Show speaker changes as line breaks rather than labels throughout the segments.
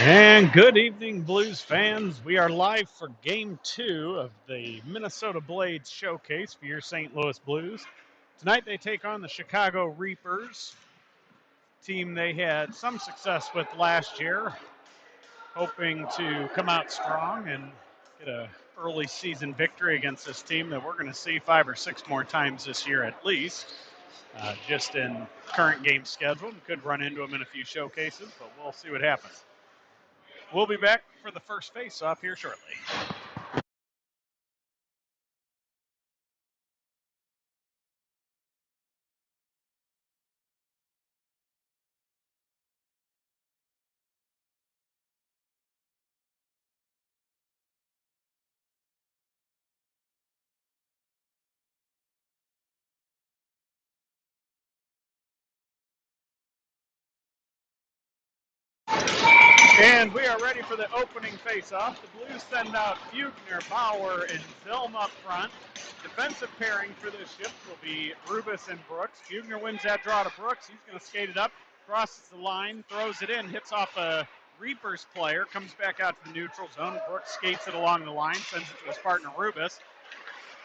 And good evening, Blues fans. We are live for Game 2 of the Minnesota Blades Showcase for your St. Louis Blues. Tonight they take on the Chicago Reapers, team they had some success with last year, hoping to come out strong and get a early season victory against this team that we're going to see 5 or 6 more times this year at least, just in current game schedule. We could run into them in a few showcases, but we'll see what happens. We'll be back for the first face-off here shortly. And we are ready for the opening face-off. The Blues send out Bugner, Bauer, and Zilm up front. Defensive pairing for this shift will be Rubis and Brooks. Bugner wins that draw to Brooks. He's going to skate it up, crosses the line, throws it in, hits off a Reapers player, comes back out to the neutral zone. Brooks skates it along the line, sends it to his partner Rubis.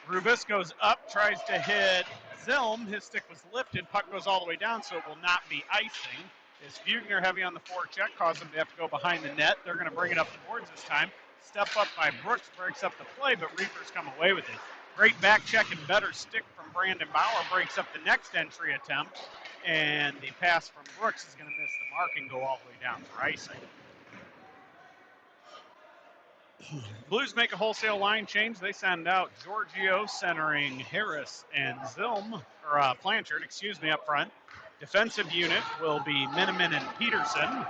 Rubis goes up, tries to hit Zilm. His stick was lifted. Puck goes all the way down, so it will not be icing. Is Bugner heavy on the forecheck, caused them to have to go behind the net. They're going to bring it up the boards this time. Step up by Brooks, breaks up the play, but Reapers come away with it. Great back check and better stick from Brandon Bauer, breaks up the next entry attempt, and the pass from Brooks is going to miss the mark and go all the way down for icing. Blues make a wholesale line change. They send out Giorgio centering Harris and Zilm, or Blanchard, up front. Defensive unit will be Miniman and Peterson.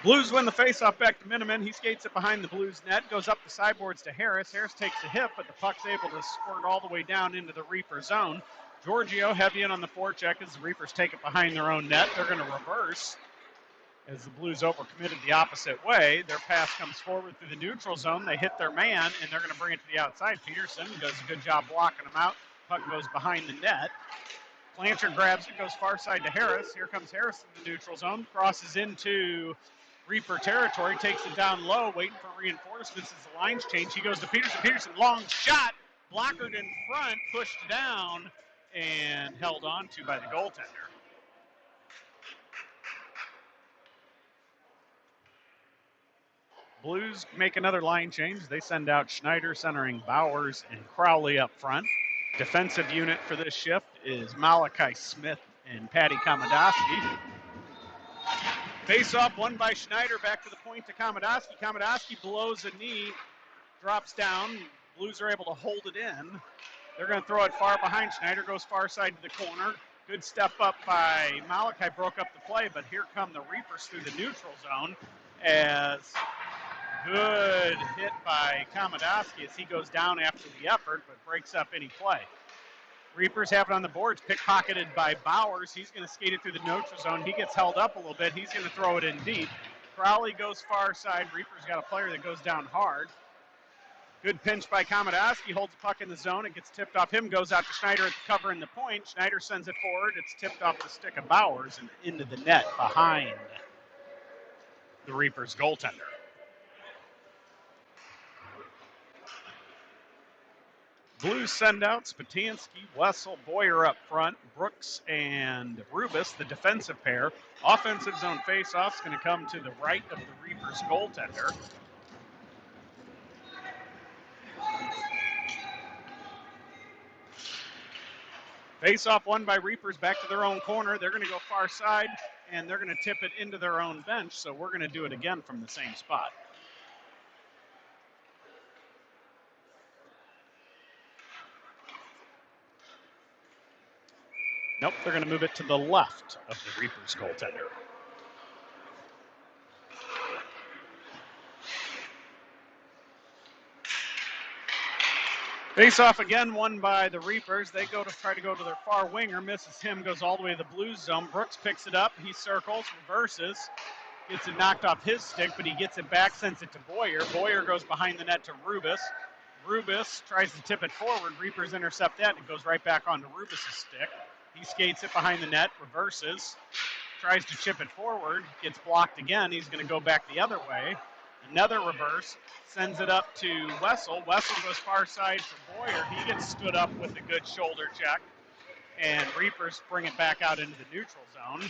Blues win the faceoff back to Miniman. He skates it behind the Blues net, goes up the sideboards to Harris. Harris takes the hit, but the puck's able to squirt all the way down into the Reaper zone. Giorgio heavy in on the forecheck as the Reapers take it behind their own net. They're going to reverse as the Blues overcommitted the opposite way. Their pass comes forward through the neutral zone. They hit their man, and they're going to bring it to the outside. Peterson does a good job blocking them out. Puck goes behind the net. Blanchard grabs it, goes far side to Harris. Here comes Harris in the neutral zone, crosses into Reaper territory, takes it down low, waiting for reinforcements as the lines change. He goes to Peterson. Peterson, long shot, blockered in front, pushed down, and held on to by the goaltender. Blues make another line change. They send out Schneider centering Bowers and Crowley up front. Defensive unit for this shift is Malachi Smith and Patty Komodowski. Face-off won by Schneider, back to the point to Komodowski. Komodowski blows a knee, drops down. Blues are able to hold it in. They're going to throw it far behind. Schneider goes far side to the corner. Good step up by Malachi, broke up the play, but here come the Reapers through the neutral zone as good hit by Komodowski as he goes down after the effort, but breaks up any play. Reapers have it on the boards, pickpocketed by Bowers. He's going to skate it through the neutral zone. He gets held up a little bit. He's going to throw it in deep. Crowley goes far side. Reapers got a player that goes down hard. Good pinch by Komodowski, holds the puck in the zone. It gets tipped off him, goes out to Schneider at the cover in the point. Schneider sends it forward. It's tipped off the stick of Bowers and into the net behind the Reapers goaltender. Blues send out Spatansky, Wessel, Boyer up front, Brooks and Rubis, the defensive pair. Offensive zone faceoff is going to come to the right of the Reapers goaltender. Faceoff won by Reapers, back to their own corner. They're going to go far side, and they're going to tip it into their own bench, so we're going to do it again from the same spot. Nope, they're going to move it to the left of the Reapers goaltender. Face-off again won by the Reapers. They go to try to go to their far winger, misses him, goes all the way to the Blues zone. Brooks picks it up, he circles, reverses, gets it knocked off his stick, but he gets it back, sends it to Boyer. Boyer goes behind the net to Rubis. Rubis tries to tip it forward. Reapers intercept that, and it goes right back onto Rubis' stick. He skates it behind the net, reverses, tries to chip it forward, gets blocked again. He's going to go back the other way. Another reverse, sends it up to Wessel. Wessel goes far side for Boyer. He gets stood up with a good shoulder check, and Reapers bring it back out into the neutral zone.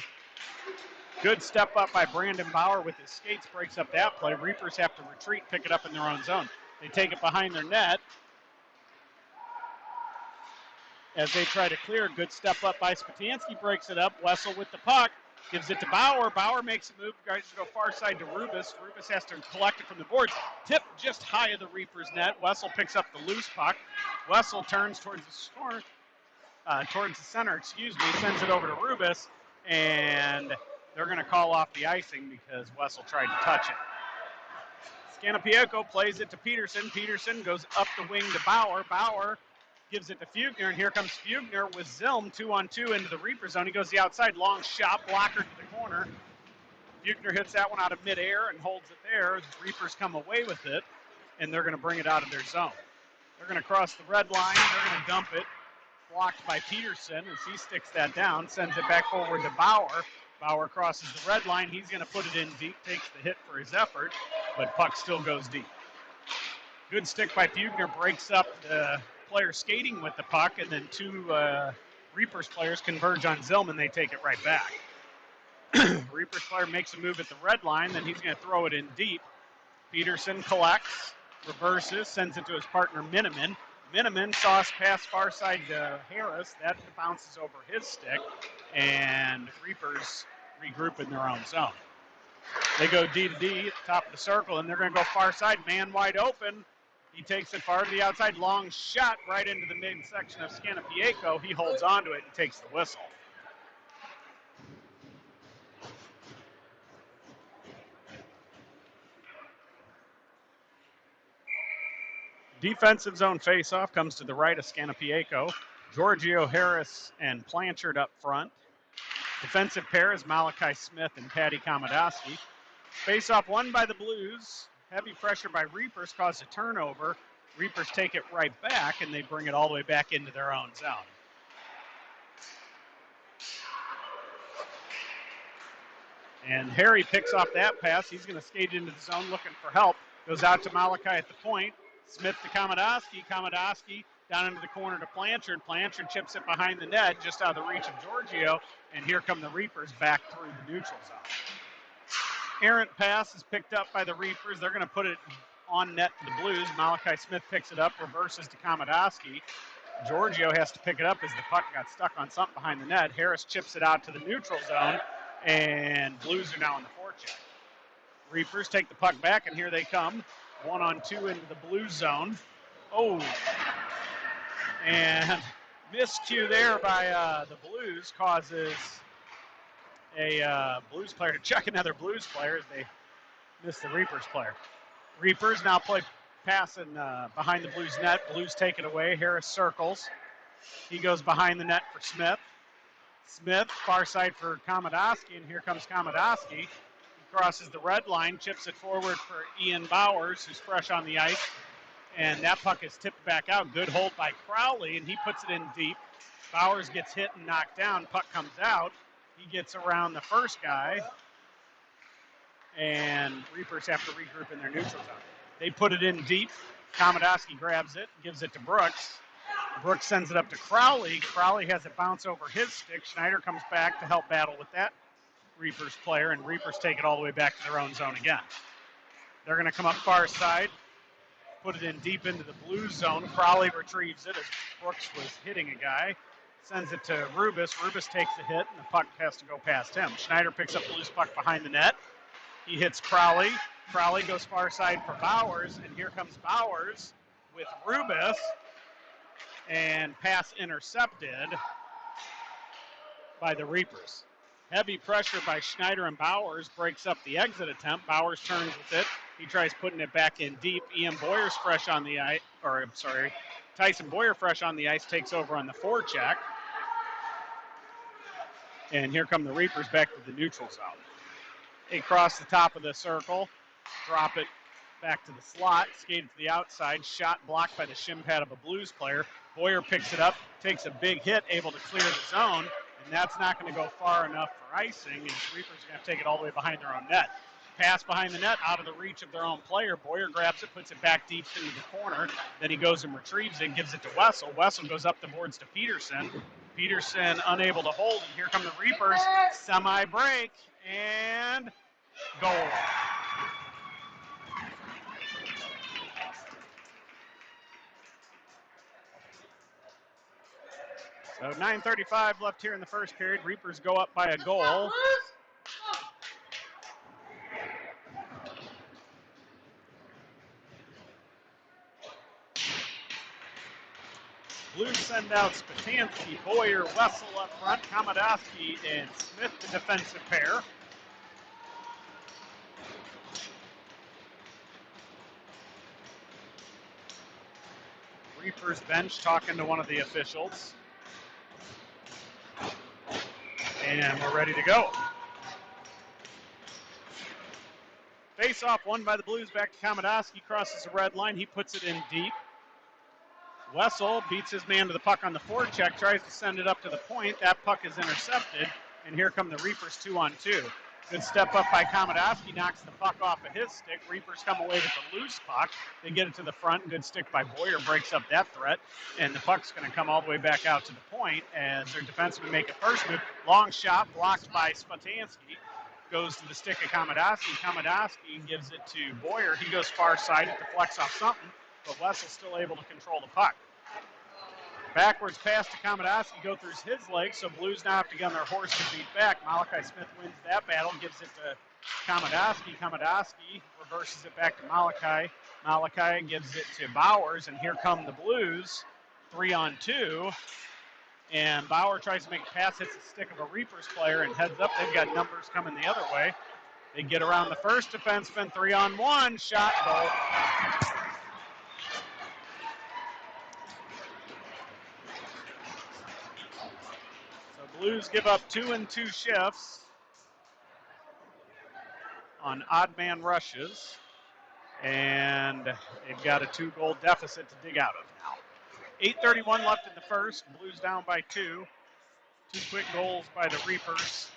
Good step up by Brandon Bauer with his skates, breaks up that play. Reapers have to retreat, pick it up in their own zone. They take it behind their net as they try to clear. Good step up by Spatansky, breaks it up. Wessel with the puck, gives it to Bauer. Bauer makes a move, guys go far side to Rubis. Rubis has to collect it from the boards. Tip just high of the Reapers net. Wessel picks up the loose puck. Wessel turns towards the center, sends it over to Rubis, and they're going to call off the icing because Wessel tried to touch it. Scannapieco plays it to Peterson. Peterson goes up the wing to Bauer. Bauer gives it to Fugner, and here comes Fugner with Zilm 2-on-2 into the Reaper zone. He goes the outside, long shot, blocker to the corner. Fugner hits that one out of midair and holds it there. The Reapers come away with it, and they're going to bring it out of their zone. They're going to cross the red line. They're going to dump it. Blocked by Peterson as he sticks that down, sends it back forward to Bauer. Bauer crosses the red line. He's going to put it in deep, takes the hit for his effort, but puck still goes deep. Good stick by Fugner, breaks up the player skating with the puck, and then two Reapers players converge on Zillman. They take it right back. Reapers player makes a move at the red line, then he's going to throw it in deep. Peterson collects, reverses, sends it to his partner Miniman. Miniman saw us pass far side to Harris. That bounces over his stick, and Reapers regroup in their own zone. They go D to D at the top of the circle, and they're going to go far side. Man wide open. He takes it far to the outside. Long shot right into the midsection of Scannapieco. He holds on to it and takes the whistle. Defensive zone faceoff comes to the right of Scannapieco. Giorgio Harris and Blanchard up front. Defensive pair is Malachi Smith and Patty Komodowski. Faceoff won by the Blues. Heavy pressure by Reapers caused a turnover. Reapers take it right back, and they bring it all the way back into their own zone. And Harry picks off that pass. He's going to skate into the zone looking for help. Goes out to Malachi at the point. Smith to Komodowski. Komodowski down into the corner to Blanchard. Blanchard chips it behind the net, just out of the reach of Giorgio. And here come the Reapers back through the neutral zone. Errant pass is picked up by the Reapers. They're going to put it on net to the Blues. Malachi Smith picks it up, reverses to Komodowski. Giorgio has to pick it up as the puck got stuck on something behind the net. Harris chips it out to the neutral zone, and Blues are now in the forecheck. Reapers take the puck back, and here they come. 1-on-2 into the Blues zone. Oh, and miscue there by the Blues causes a Blues player to check another Blues player as they miss the Reapers player. Reapers now play passing behind the Blues net. Blues take it away. Harris circles. He goes behind the net for Smith. Smith, far side for Komodowski, and here comes Komodowski. He crosses the red line, chips it forward for Ian Bowers, who's fresh on the ice, and that puck is tipped back out. Good hold by Crowley, and he puts it in deep. Bowers gets hit and knocked down. Puck comes out. He gets around the first guy, and Reapers have to regroup in their neutral zone. They put it in deep. Komodowski grabs it, gives it to Brooks. Brooks sends it up to Crowley. Crowley has it bounce over his stick. Schneider comes back to help battle with that Reapers player, and Reapers take it all the way back to their own zone again. They're going to come up far side, put it in deep into the Blues zone. Crowley retrieves it as Brooks was hitting a guy. Sends it to Rubis. Rubis takes the hit, and the puck has to go past him. Schneider picks up the loose puck behind the net. He hits Crowley. Crowley goes far side for Bowers, and here comes Bowers with Rubis, and pass intercepted by the Reapers. Heavy pressure by Schneider and Bowers breaks up the exit attempt. Bowers turns with it. He tries putting it back in deep. Ian Boyer's fresh on the ice, Tyson Boyer fresh on the ice, takes over on the forecheck. And here come the Reapers back to the neutral zone. They cross the top of the circle, drop it back to the slot, skated to the outside, shot blocked by the shin pad of a Blues player. Boyer picks it up, takes a big hit, able to clear the zone, and that's not going to go far enough for icing, and Reapers are going to take it all the way behind their own net. Pass behind the net, out of the reach of their own player. Boyer grabs it, puts it back deep into the corner. Then he goes and retrieves it, gives it to Wessel. Wessel goes up the boards to Peterson. Peterson unable to hold, and here come the Reapers. Semi-break, and goal. So 9:35 left here in the first period. Reapers go up by a goal. Blues send out Spatansky, Boyer, Wessel up front, Kamadowski, and Smith, the defensive pair. Reapers bench talking to one of the officials. And we're ready to go. Face-off won by the Blues, back to Kamadowski, crosses the red line. He puts it in deep. Wessel beats his man to the puck on the forecheck, tries to send it up to the point. That puck is intercepted, and here come the Reapers 2-on-2. Good step up by Kamadowski, knocks the puck off of his stick. Reapers come away with the loose puck. They get it to the front. Good stick by Boyer, breaks up that threat, and the puck's going to come all the way back out to the point as their defensemen make a first move. Long shot, blocked by Spatansky. Goes to the stick of Kamadowski. Kamadowski gives it to Boyer. He goes far side, it deflects off something, but Wessel's still able to control the puck. Backwards pass to Kamadowski, go through his legs, so Blues now have to get on their horse to beat back. Malachi Smith wins that battle, gives it to Kamadowski. Kamadowski reverses it back to Malachi. Malachi gives it to Bowers, and here come the Blues, 3-on-2. And Bauer tries to make a pass, hits the stick of a Reapers player, and heads up. They've got numbers coming the other way. They get around the first defenseman, 3-on-1, shot, goal. So Blues give up 2-and-2 shifts on odd man rushes, and they've got a 2-goal deficit to dig out of now. 8:31 left in the first. Blues down by 2. 2 quick goals by the Reapers.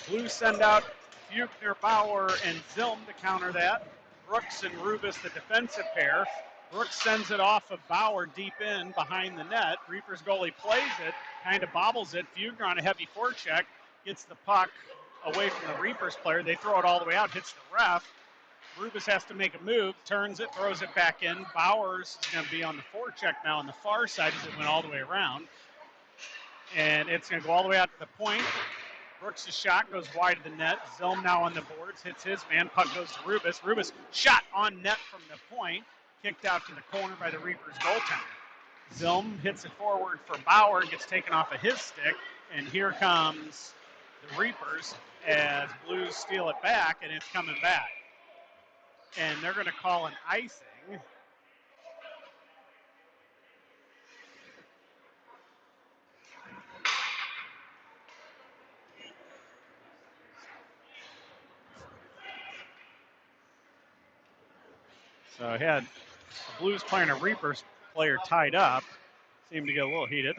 Blues send out Buchner, Bauer, and Zilm to counter that. Brooks and Rubis, the defensive pair. Brooks sends it off of Bauer deep in behind the net. Reapers goalie plays it, kind of bobbles it. Buchner on a heavy forecheck gets the puck away from the Reapers player. They throw it all the way out, hits the ref. Rubis has to make a move, turns it, throws it back in. Bowers is going to be on the forecheck now on the far side as it went all the way around. And it's going to go all the way out to the point. Brooks' shot goes wide of the net. Zilm now on the boards, hits his man. Puck goes to Rubis. Rubis shot on net from the point, kicked out to the corner by the Reapers goaltender. Zilm hits it forward for Bauer, gets taken off of his stick, and here comes the Reapers as Blues steal it back, and it's coming back. And they're going to call an icing. So I had the Blues player and a Reapers player tied up. Seemed to get a little heated.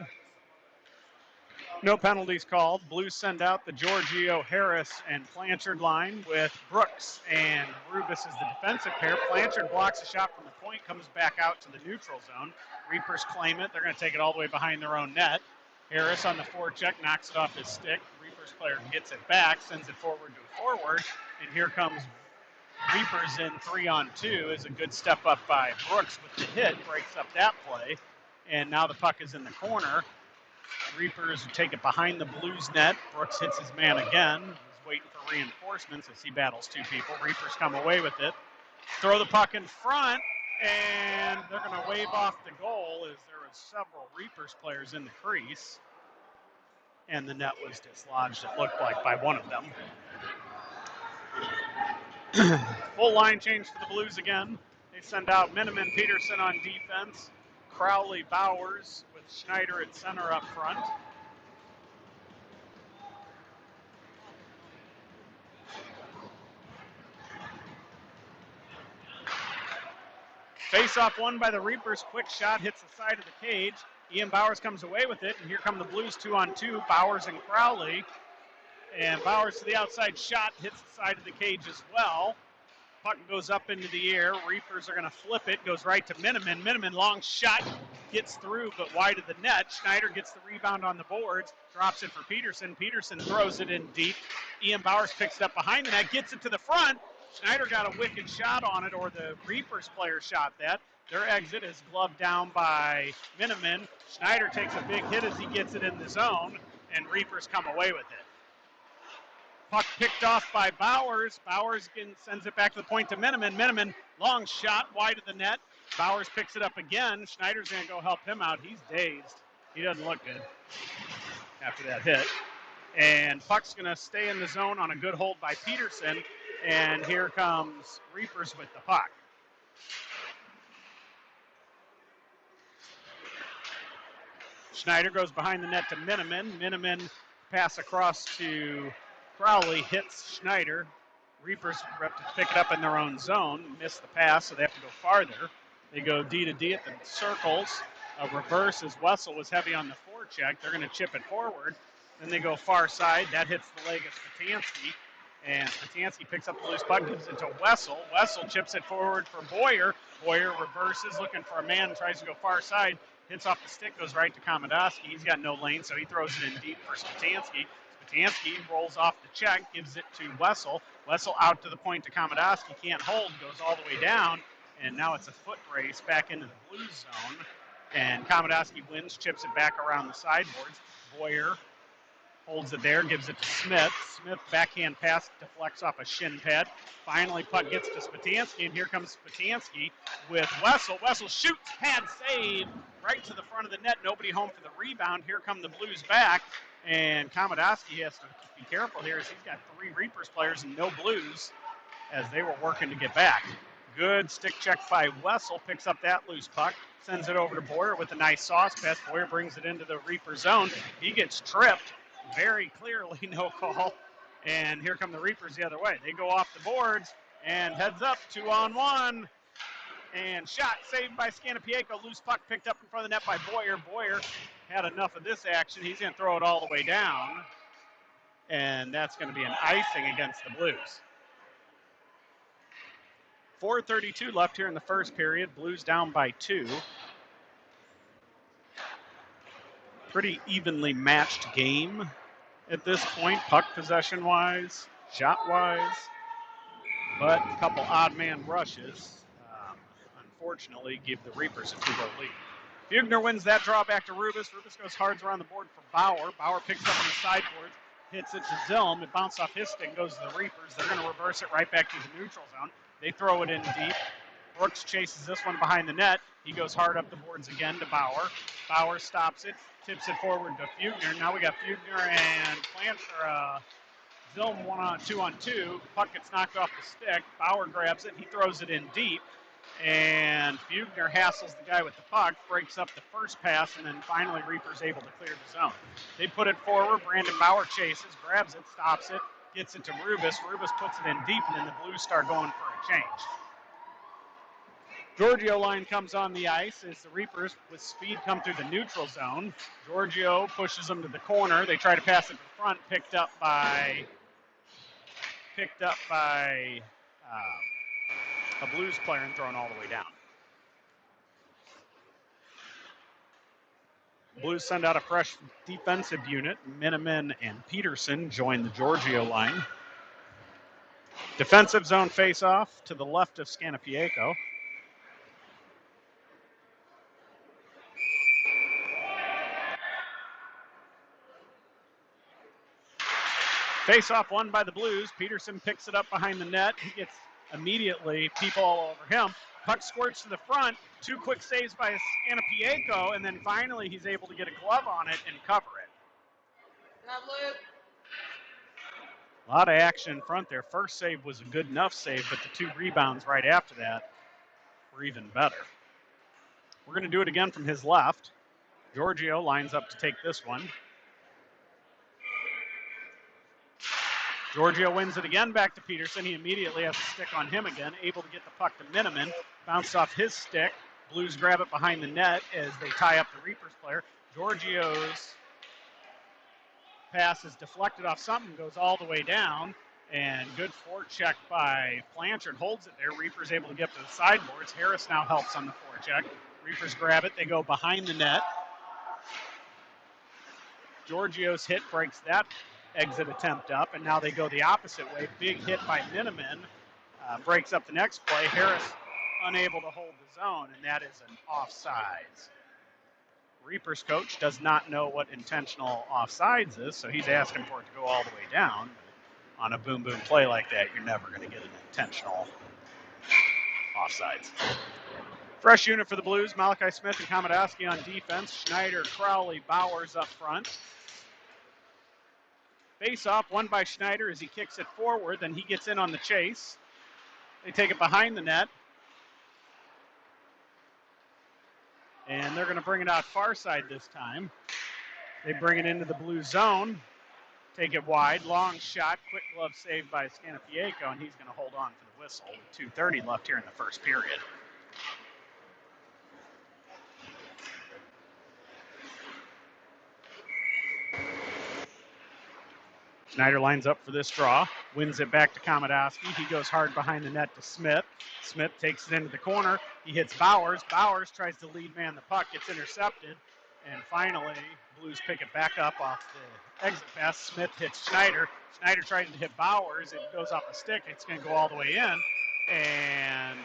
No penalties called. Blues send out the Giorgio, Harris, and Blanchard line with Brooks and Rubis as the defensive pair. Blanchard blocks a shot from the point, comes back out to the neutral zone. Reapers claim it. They're going to take it all the way behind their own net. Harris on the forecheck knocks it off his stick. Reapers player gets it back, sends it forward to a forward, and here comes Reapers in 3-on-2 is a good step up by Brooks with the hit, breaks up that play, and now the puck is in the corner. Reapers take it behind the Blues net. Brooks hits his man again. He's waiting for reinforcements as he battles 2 people. Reapers come away with it. Throw the puck in front, and they're going to wave off the goal as there was several Reapers players in the crease. And the net was dislodged, it looked like, by one of them. Full line change for the Blues again. They send out Miniman Peterson on defense. Crowley Bowers with Schneider at center up front. Face-off won by the Reapers. Quick shot hits the side of the cage. Ian Bowers comes away with it, and here come the Blues 2-on-2, Bowers and Crowley. And Bowers to the outside shot, hits the side of the cage as well. Puck goes up into the air. Reapers are going to flip it, goes right to Miniman. Miniman, long shot, gets through, but wide of the net. Schneider gets the rebound on the boards, drops it for Peterson. Peterson throws it in deep. Ian Bowers picks it up behind the net, gets it to the front. Schneider got a wicked shot on it, or the Reapers player shot that. Their exit is gloved down by Miniman. Schneider takes a big hit as he gets it in the zone, and Reapers come away with it. Puck picked off by Bowers. Bowers sends it back to the point to Miniman. Miniman, long shot, wide of the net. Bowers picks it up again. Schneider's going to go help him out. He's dazed. He doesn't look good after that hit. And puck's going to stay in the zone on a good hold by Peterson. And here comes Reapers with the puck. Schneider goes behind the net to Miniman. Miniman pass across to Crowley, hits Schneider. Reapers have to pick it up in their own zone. Miss the pass, so they have to go farther. They go D to D at the circles. A reverse as Wessel was heavy on the forecheck. They're going to chip it forward. Then they go far side. That hits the leg of Spatansky. And Spatansky picks up the loose puck, gives it to Wessel. Wessel chips it forward for Boyer. Boyer reverses, looking for a man, tries to go far side. Hits off the stick, goes right to Komodowski. He's got no lane, so he throws it in deep for Spatansky. Spatansky rolls off the check, gives it to Wessel. Wessel out to the point to Komodowski, can't hold, goes all the way down, and now it's a foot race back into the blue zone. And Komodowski wins, chips it back around the sideboards. Boyer holds it there, gives it to Smith. Smith backhand pass deflects off a shin pad. Finally, puck gets to Spatansky, and here comes Spatansky with Wessel. Wessel shoots, pad save, right to the front of the net. Nobody home for the rebound. Here come the Blues back, and Komodowski has to be careful here as he's got 3 Reapers players and no Blues as they were working to get back. Good stick check by Wessel, picks up that loose puck, sends it over to Boyer with a nice sauce pass. Boyer brings it into the Reaper zone. He gets tripped. Very clearly no call. And here come the Reapers the other way. They go off the boards and heads up 2-on-1. And shot saved by Scanapieko. Loose puck picked up in front of the net by Boyer. Boyer had enough of this action. He's going to throw it all the way down. And that's going to be an icing against the Blues. 4:32 left here in the first period. Blues down by 2. Pretty evenly matched game at this point, puck possession-wise, shot-wise, but a couple odd man rushes, unfortunately, give the Reapers a 2-goal lead. Fugner wins that draw back to Rubis. Rubis goes hard around the board for Bauer. Bauer picks up on the sideboards, hits it to Zilm. It bounced off his stick, goes to the Reapers. They're going to reverse it right back to the neutral zone. They throw it in deep. Brooks chases this one behind the net. He goes hard up the boards again to Bauer. Bauer stops it, tips it forward to Fugner. Now we got Fugner and Zilm 2-on-2. Puck gets knocked off the stick. Bauer grabs it. He throws it in deep. And Fugner hassles the guy with the puck, breaks up the first pass, and then finally Reaper's able to clear the zone. They put it forward. Brandon Bauer chases, grabs it, stops it, gets it to Rubis. Rubis puts it in deep, and then the Blues start going for a change. Giorgio line comes on the ice as the Reapers with speed come through the neutral zone. Giorgio pushes them to the corner. They try to pass it to the front, picked up by a Blues player and thrown all the way down. Blues send out a fresh defensive unit. Miniman and Peterson join the Giorgio line. Defensive zone face-off to the left of Scanapieko. Face-off won by the Blues. Peterson picks it up behind the net. He gets immediately people all over him. Puck squirts to the front. 2 quick saves by Scanapieko, and then finally he's able to get a glove on it and cover it. A lot of action in front there. First save was a good enough save, but the 2 rebounds right after that were even better. We're going to do it again from his left. Giorgio lines up to take this one. Giorgio wins it again back to Peterson. He immediately has a stick on him again, able to get the puck to Miniman. Bounced off his stick. Blues grab it behind the net as they tie up the Reapers player. Giorgio's pass is deflected off something, goes all the way down, and good forecheck by Blanchard holds it there. Reapers able to get to the sideboards. Harris now helps on the forecheck. Reapers grab it. They go behind the net. Giorgio's hit breaks that exit attempt up, and now they go the opposite way. Big hit by Miniman. Breaks up the next play. Harris unable to hold the zone, and that is an offsides. Reapers coach does not know what intentional offsides is, so he's asking for it to go all the way down. On a boom-boom play like that, you're never going to get an intentional offsides. Fresh unit for the Blues, Malachi Smith and Komodowski on defense. Schneider, Crowley, Bowers up front. Face-off won by Schneider as he kicks it forward, then he gets in on the chase. They take it behind the net. And they're going to bring it out far side this time. They bring it into the blue zone. Take it wide. Long shot. Quick glove saved by Scanapieko, and he's going to hold on for the whistle with 2:30 left here in the first period. Schneider lines up for this draw. Wins it back to Komodowski. He goes hard behind the net to Smith. Smith takes it into the corner. He hits Bowers. Bowers tries to lead man the puck. Gets intercepted. And finally, Blues pick it back up off the exit pass. Smith hits Schneider. Schneider tries to hit Bowers. It goes off the stick. It's going to go all the way in. And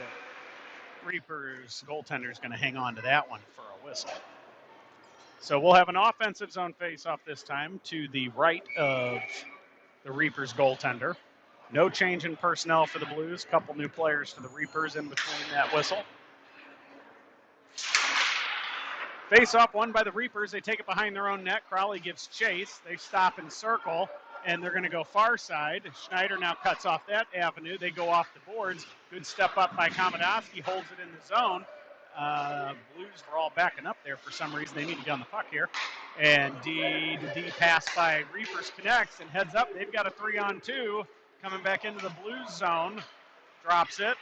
Reapers goaltender is going to hang on to that one for a whistle. So we'll have an offensive zone face-off this time to the right of the Reapers goaltender. No change in personnel for the Blues. Couple new players for the Reapers in between that whistle. Face-off won by the Reapers. They take it behind their own net. Crowley gives chase. They stop and circle, and they're going to go far side. Schneider now cuts off that avenue. They go off the boards. Good step up by Komodowski. Holds it in the zone. Blues were all backing up there for some reason. They need to get on the puck here. And D pass by Reapers connects and heads up. They've got a 3-on-2 coming back into the Blues zone. Drops it.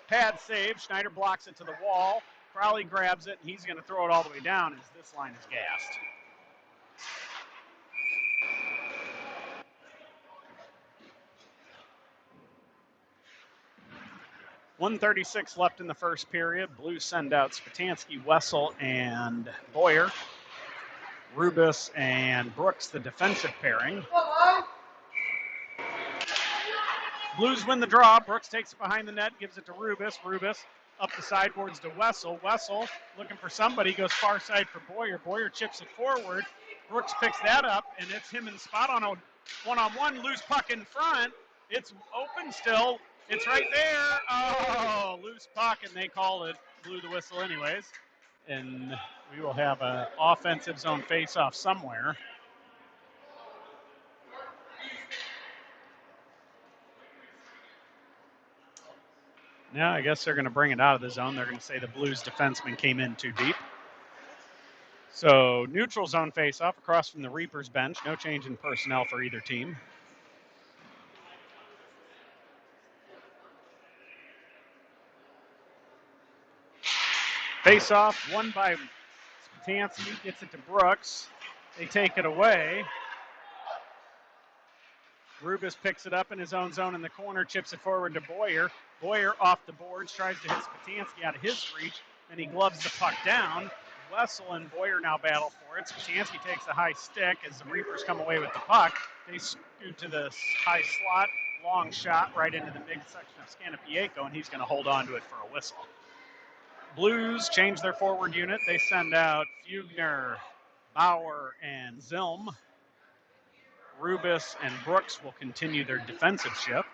Pad save. Schneider blocks it to the wall. Crowley grabs it, and he's going to throw it all the way down as this line is gassed. .136 left in the first period. Blues send out Spatansky, Wessel, and Boyer. Rubis and Brooks, the defensive pairing. Blues win the draw. Brooks takes it behind the net, gives it to Rubis. Rubis up the sideboards to Wessel. Wessel looking for somebody, goes far side for Boyer. Boyer chips it forward. Brooks picks that up, and it's him in the spot on a one-on-one. Loose puck in front. It's open still. It's right there. Oh, loose puck, and they called it. Blew the whistle anyways. And we will have an offensive zone face-off somewhere. Now I guess they're going to bring it out of the zone. They're going to say the Blues defenseman came in too deep. So neutral zone face-off across from the Reapers bench. No change in personnel for either team. Face-off won by Spatansky. Gets it to Brooks. They take it away. Rubis picks it up in his own zone in the corner, chips it forward to Boyer. Boyer off the boards, tries to hit Spatansky out of his reach, and he gloves the puck down. Wessel and Boyer now battle for it. Spatansky takes the high stick as the Reapers come away with the puck. They scoot to the high slot, long shot right into the midsection of Scanapieko, and he's going to hold on to it for a whistle. Blues change their forward unit. They send out Fugner, Bauer, and Zilm. Rubis and Brooks will continue their defensive shift.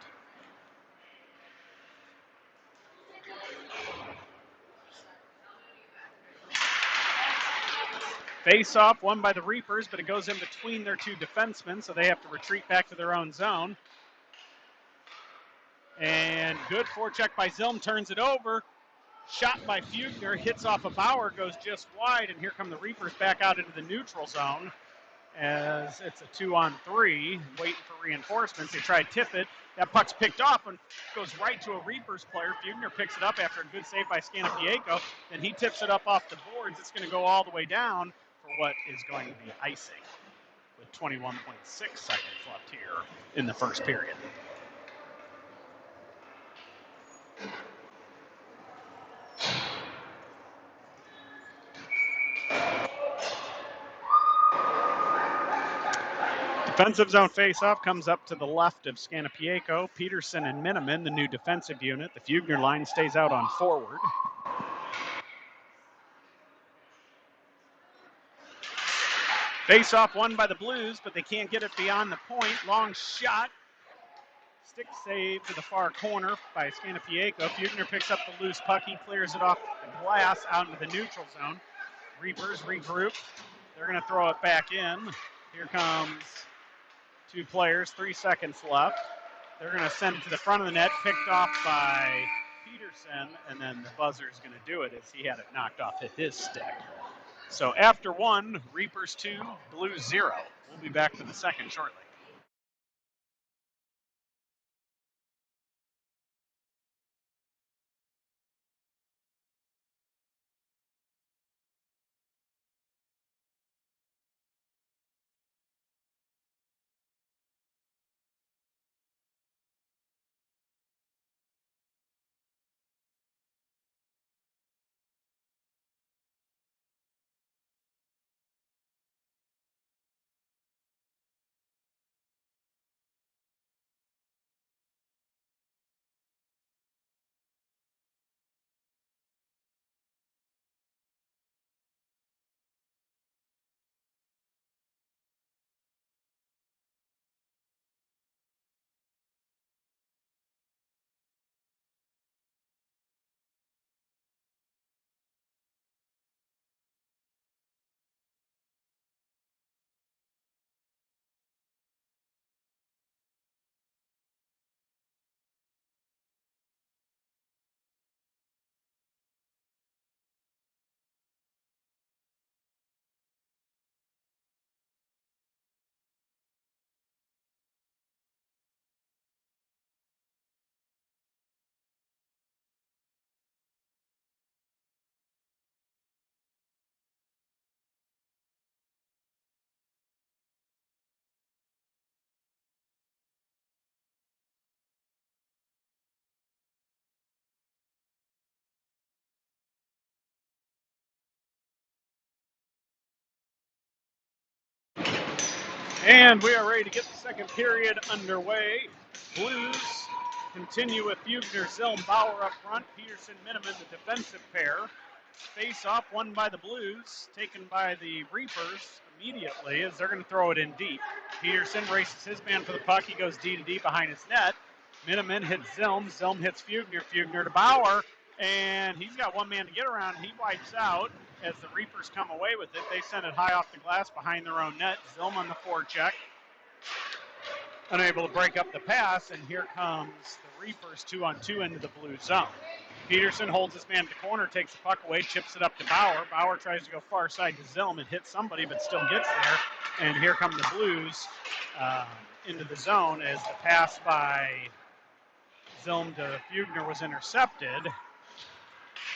Face-off won by the Reapers, but it goes in between their two defensemen, so they have to retreat back to their own zone. And good forecheck by Zilm, turns it over. Shot by Fugner, hits off a Bauer, goes just wide, and here come the Reapers back out into the neutral zone as it's a 2-on-3, waiting for reinforcements. They try to tip it. That puck's picked off and goes right to a Reapers player. Fugner picks it up after a good save by Scanapieko. Then he tips it up off the boards. It's going to go all the way down for what is going to be icing with 21.6 seconds left here in the first period. Defensive zone faceoff comes up to the left of Scanapieko. Peterson and Miniman, the new defensive unit. The Fugner line stays out on forward. Faceoff won by the Blues, but they can't get it beyond the point. Long shot. Stick save to the far corner by Scanapieko. Fugner picks up the loose puck. He clears it off the glass out into the neutral zone. Reapers regroup. They're going to throw it back in. Here comes two players, 3 seconds left. They're going to send it to the front of the net, picked off by Peterson, and then the buzzer is going to do it as he had it knocked off his stick. So after 1, Reapers 2, Blues 0. We'll be back for the second shortly. And we are ready to get the second period underway. Blues continue with Fugner, Zilm, Bauer up front, Peterson, Miniman, the defensive pair. Face off won by the Blues, taken by the Reapers immediately as they're going to throw it in deep. Peterson races his man for the puck. He goes D to D behind his net. Miniman hits Zilm. Zilm hits Fugner. Fugner to Bauer. And he's got one man to get around. He wipes out as the Reapers come away with it. They send it high off the glass behind their own net. Zilm on the forecheck. Unable to break up the pass, and here comes the Reapers 2-on-2 into the blue zone. Peterson holds his man to the corner, takes the puck away, chips it up to Bauer. Bauer tries to go far side to Zilm and hits somebody, but still gets there. And here come the Blues into the zone as the pass by Zilm to Fugner was intercepted.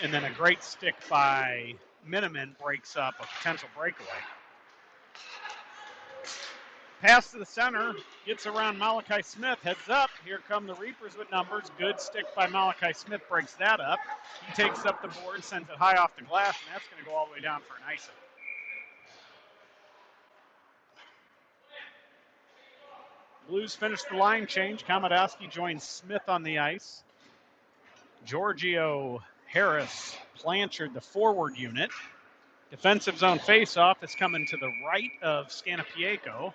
And then a great stick by Miniman breaks up a potential breakaway. Pass to the center, gets around Malachi Smith, heads up. Here come the Reapers with numbers. Good stick by Malachi Smith, breaks that up. He takes up the board, sends it high off the glass, and that's going to go all the way down for an icing. Blues finish the line change. Kamadowski joins Smith on the ice. Giorgio, Harris, Blanchard, the forward unit. Defensive zone faceoff is coming to the right of Scanapieko.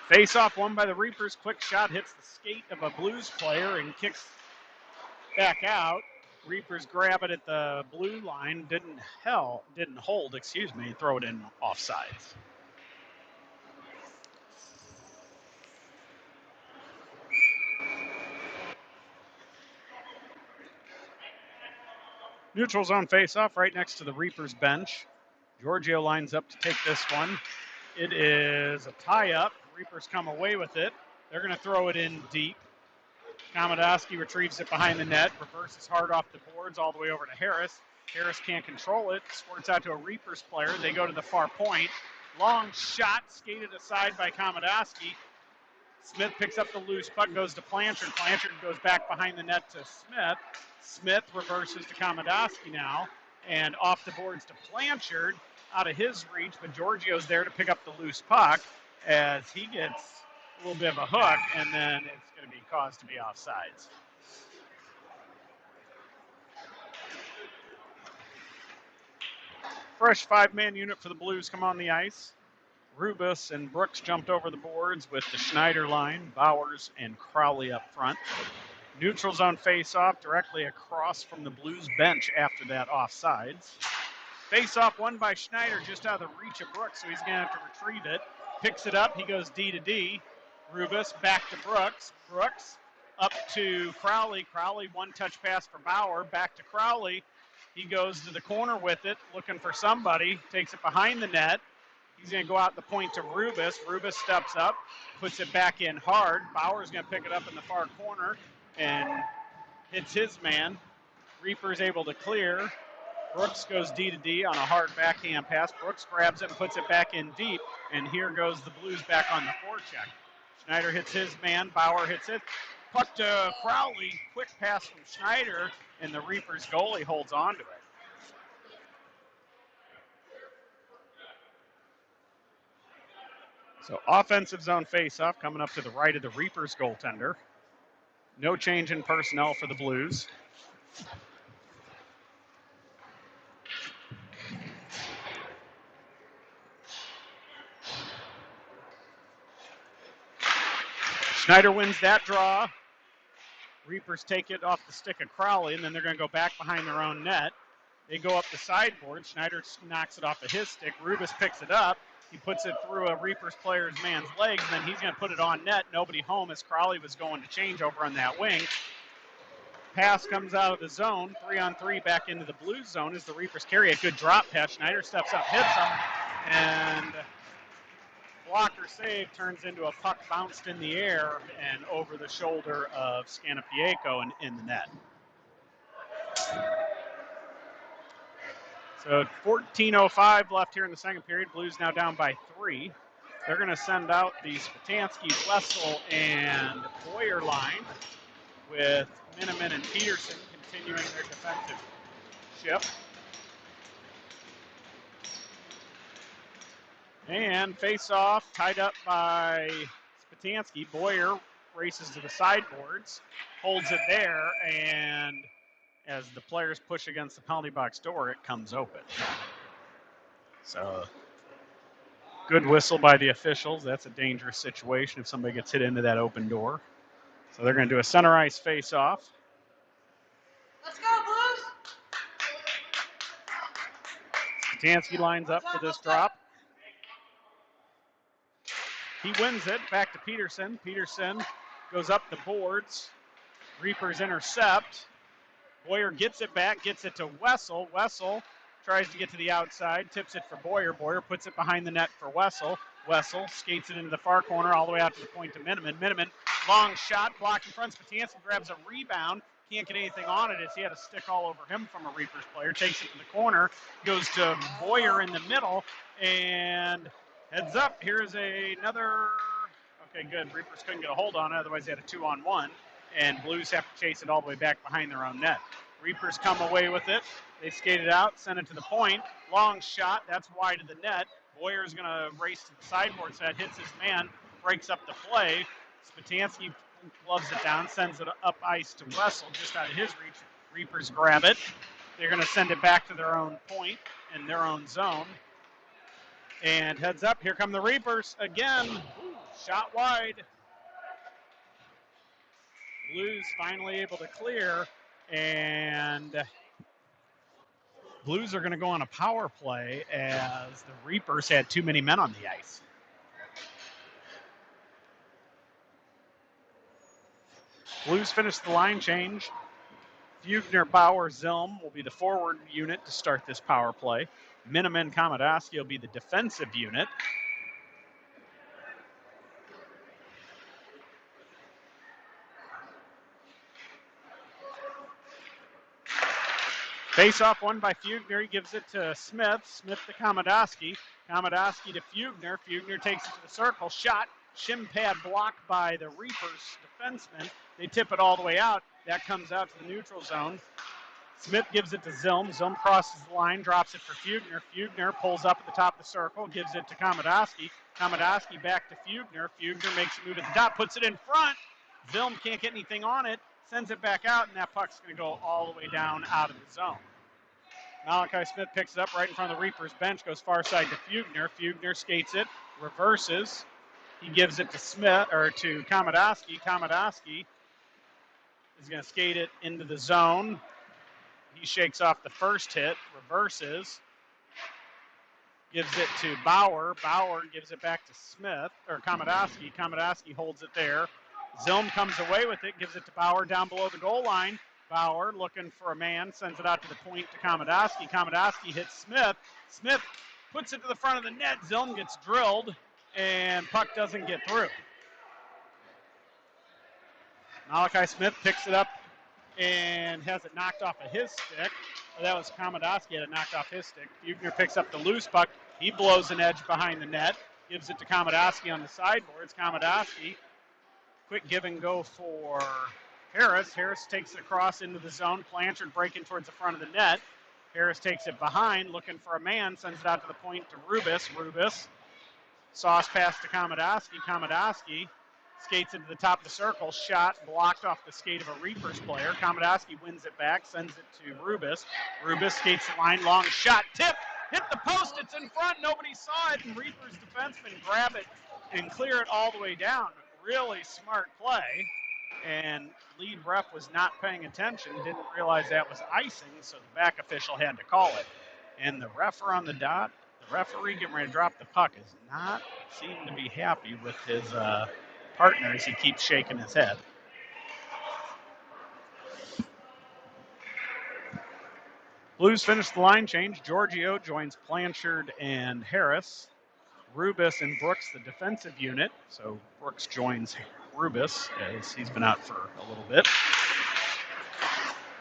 Face-off won by the Reapers. Quick shot hits the skate of a Blues player and kicks back out. Reapers grab it at the blue line. Didn't hold, throw it in offsides. Neutral zone face-off right next to the Reapers bench. Giorgio lines up to take this one. It is a tie-up. Reapers come away with it. They're going to throw it in deep. Kamadoski retrieves it behind the net, reverses hard off the boards all the way over to Harris. Harris can't control it, squirts out to a Reapers player. They go to the far point. Long shot, skated aside by Kamadoski. Smith picks up the loose puck, goes to Blanchard. Blanchard goes back behind the net to Smith. Smith reverses to Kamadoski now, and off the boards to Blanchard, out of his reach, but Giorgio's there to pick up the loose puck as he gets a little bit of a hook, and then it's going to be caused to be offsides. Fresh five-man unit for the Blues come on the ice. Rubus and Brooks jumped over the boards with the Schneider line, Bowers and Crowley up front. Neutral zone face-off directly across from the Blues bench after that offsides. Face-off won by Schneider just out of the reach of Brooks, so he's going to have to retrieve it. Picks it up, he goes D to D. Rubus back to Brooks. Brooks up to Crowley. Crowley one-touch pass for Bauer, back to Crowley. He goes to the corner with it, looking for somebody, takes it behind the net. He's going to go out the point to Rubus. Rubus steps up, puts it back in hard. Bauer's going to pick it up in the far corner and hits his man. Reaper's able to clear. Brooks goes D to D on a hard backhand pass. Brooks grabs it and puts it back in deep, and here goes the Blues back on the forecheck. Schneider hits his man. Bauer hits it. Puck to Crowley. Quick pass from Schneider, and the Reapers goalie holds on to it. So offensive zone face-off coming up to the right of the Reapers goaltender. No change in personnel for the Blues. Schneider wins that draw. Reapers take it off the stick of Crowley, and then they're going to go back behind their own net. They go up the sideboard. Schneider knocks it off of his stick. Rubus picks it up. He puts it through a Reapers player's man's legs, and then he's going to put it on net. Nobody home as Crowley was going to change over on that wing. Pass comes out of the zone. 3-on-3 back into the Blues zone as the Reapers carry a good drop pass. Schneider steps up, hits him, and blocker save turns into a puck bounced in the air and over the shoulder of Scanapieko and in the net. So 14:05 left here in the second period. Blues now down by 3. They're going to send out the Spatansky, Wessel, and Boyer line with Miniman and Peterson continuing their defensive shift. And face-off tied up by Spatansky. Boyer races to the sideboards, holds it there, and as the players push against the penalty box door, it comes open. So, good whistle by the officials. That's a dangerous situation if somebody gets hit into that open door. So they're going to do a center ice face-off.
Let's go, Blues!
Spatansky lines up for this drop. He wins it, back to Peterson. Peterson goes up the boards. Reapers intercept. Boyer gets it back, gets it to Wessel. Wessel tries to get to the outside, tips it for Boyer. Boyer puts it behind the net for Wessel. Wessel skates it into the far corner all the way out to the point to Miniman. Miniman, long shot, blocked in front. Spatansky grabs a rebound. Can't get anything on it as he had a stick all over him from a Reapers player. Takes it to the corner, goes to Boyer in the middle, and heads up. Here's another. Okay, good. Reapers couldn't get a hold on it, otherwise they had a 2-on-1. And Blues have to chase it all the way back behind their own net. Reapers come away with it. They skate it out, send it to the point. Long shot, that's wide of the net. Boyer's going to race to the sideboard side, hits his man, breaks up the play. Spatansky gloves it down, sends it up ice to Wessel, just out of his reach. Reapers grab it. They're going to send it back to their own point in their own zone. And heads up, here come the Reapers again. Ooh, shot wide. Blues finally able to clear, and Blues are going to go on a power play as the Reapers had too many men on the ice. Blues finished the line change. A Fugner, Bauer, Zilm will be the forward unit to start this power play. Miniman, Kamadoski will be the defensive unit. Face-off won by Fugner. He gives it to Smith. Smith to Kamadoski. Kamadoski to Fugner. Fugner takes it to the circle. Shot. Shin pad blocked by the Reapers defenseman. They tip it all the way out. That comes out to the neutral zone. Smith gives it to Zilm. Zilm crosses the line, drops it for Fugner. Fugner pulls up at the top of the circle, gives it to Kamadoski. Kamadoski back to Fugner. Fugner makes a move at the top, puts it in front. Zilm can't get anything on it, sends it back out, and that puck's going to go all the way down out of the zone. Malachi Smith picks it up right in front of the Reapers bench, goes far side to Fugner. Fugner skates it, reverses. He gives it to Smith or to Kamadoski. Kamadoski is going to skate it into the zone. He shakes off the first hit, reverses, gives it to Bauer. Bauer gives it back to Smith, or Kamadoski. Kamadoski holds it there. Zilm comes away with it, gives it to Bauer down below the goal line. Bauer looking for a man, sends it out to the point to Kamadoski. Kamadoski hits Smith. Smith puts it to the front of the net. Zilm gets drilled, and puck doesn't get through. Malachi Smith picks it up and has it knocked off of his stick. Or that was Kamadoski had it knocked off his stick. Fugner picks up the loose puck. He blows an edge behind the net. Gives it to Kamadoski on the sideboards. Kamadoski, quick give and go for Harris. Harris takes it across into the zone. Blanchard breaking towards the front of the net. Harris takes it behind, looking for a man. Sends it out to the point to Rubis. Rubis, sauce pass to Kamadoski. Kamadoski skates into the top of the circle. Shot blocked off the skate of a Reapers player. Kamadoski wins it back, sends it to Rubis. Rubis skates the line, long shot, tip, hit the post, it's in front, nobody saw it, and Reapers defenseman grab it and clear it all the way down. Really smart play, and lead ref was not paying attention, didn't realize that was icing, so the back official had to call it. And the referee on the dot, the referee getting ready to drop the puck, is not seeming to be happy with his partner as he keeps shaking his head. Blues finish the line change. Giorgio joins Blanchard and Harris. Rubis and Brooks, the defensive unit. So Brooks joins Rubis as he's been out for a little bit.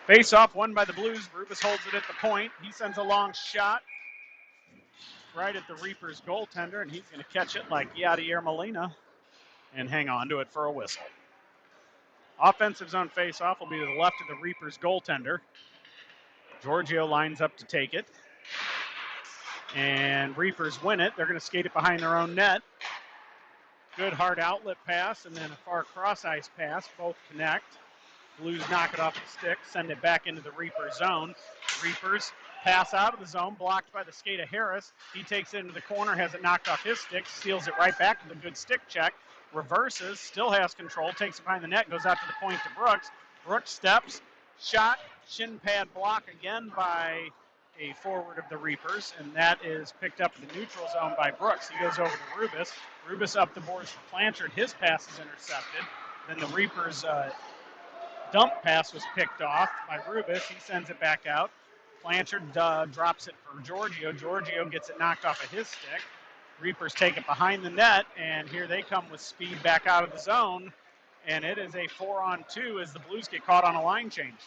Face off won by the Blues. Rubis holds it at the point. He sends a long shot right at the Reapers goaltender, and he's going to catch it like Yadier Molina and hang on to it for a whistle. Offensive zone face-off will be to the left of the Reapers goaltender. Giorgio lines up to take it. And Reapers win it. They're going to skate it behind their own net. Good hard outlet pass and then a far cross ice pass. Both connect. Blues knock it off the stick, send it back into the Reaper zone. Reapers pass out of the zone, blocked by the skate of Harris. He takes it into the corner, has it knocked off his stick, steals it right back with a good stick check. Reverses, still has control, takes it behind the net, goes out to the point to Brooks. Brooks steps, shot, shin pad block again by a forward of the Reapers, and that is picked up in the neutral zone by Brooks. He goes over to Rubis. Rubis up the boards for Blanchard. His pass is intercepted. Then the Reapers' dump pass was picked off by Rubis. He sends it back out. Blanchard drops it for Giorgio. Giorgio gets it knocked off of his stick. Reapers take it behind the net, and here they come with speed back out of the zone, and it is a 4-on-2 as the Blues get caught on a line change.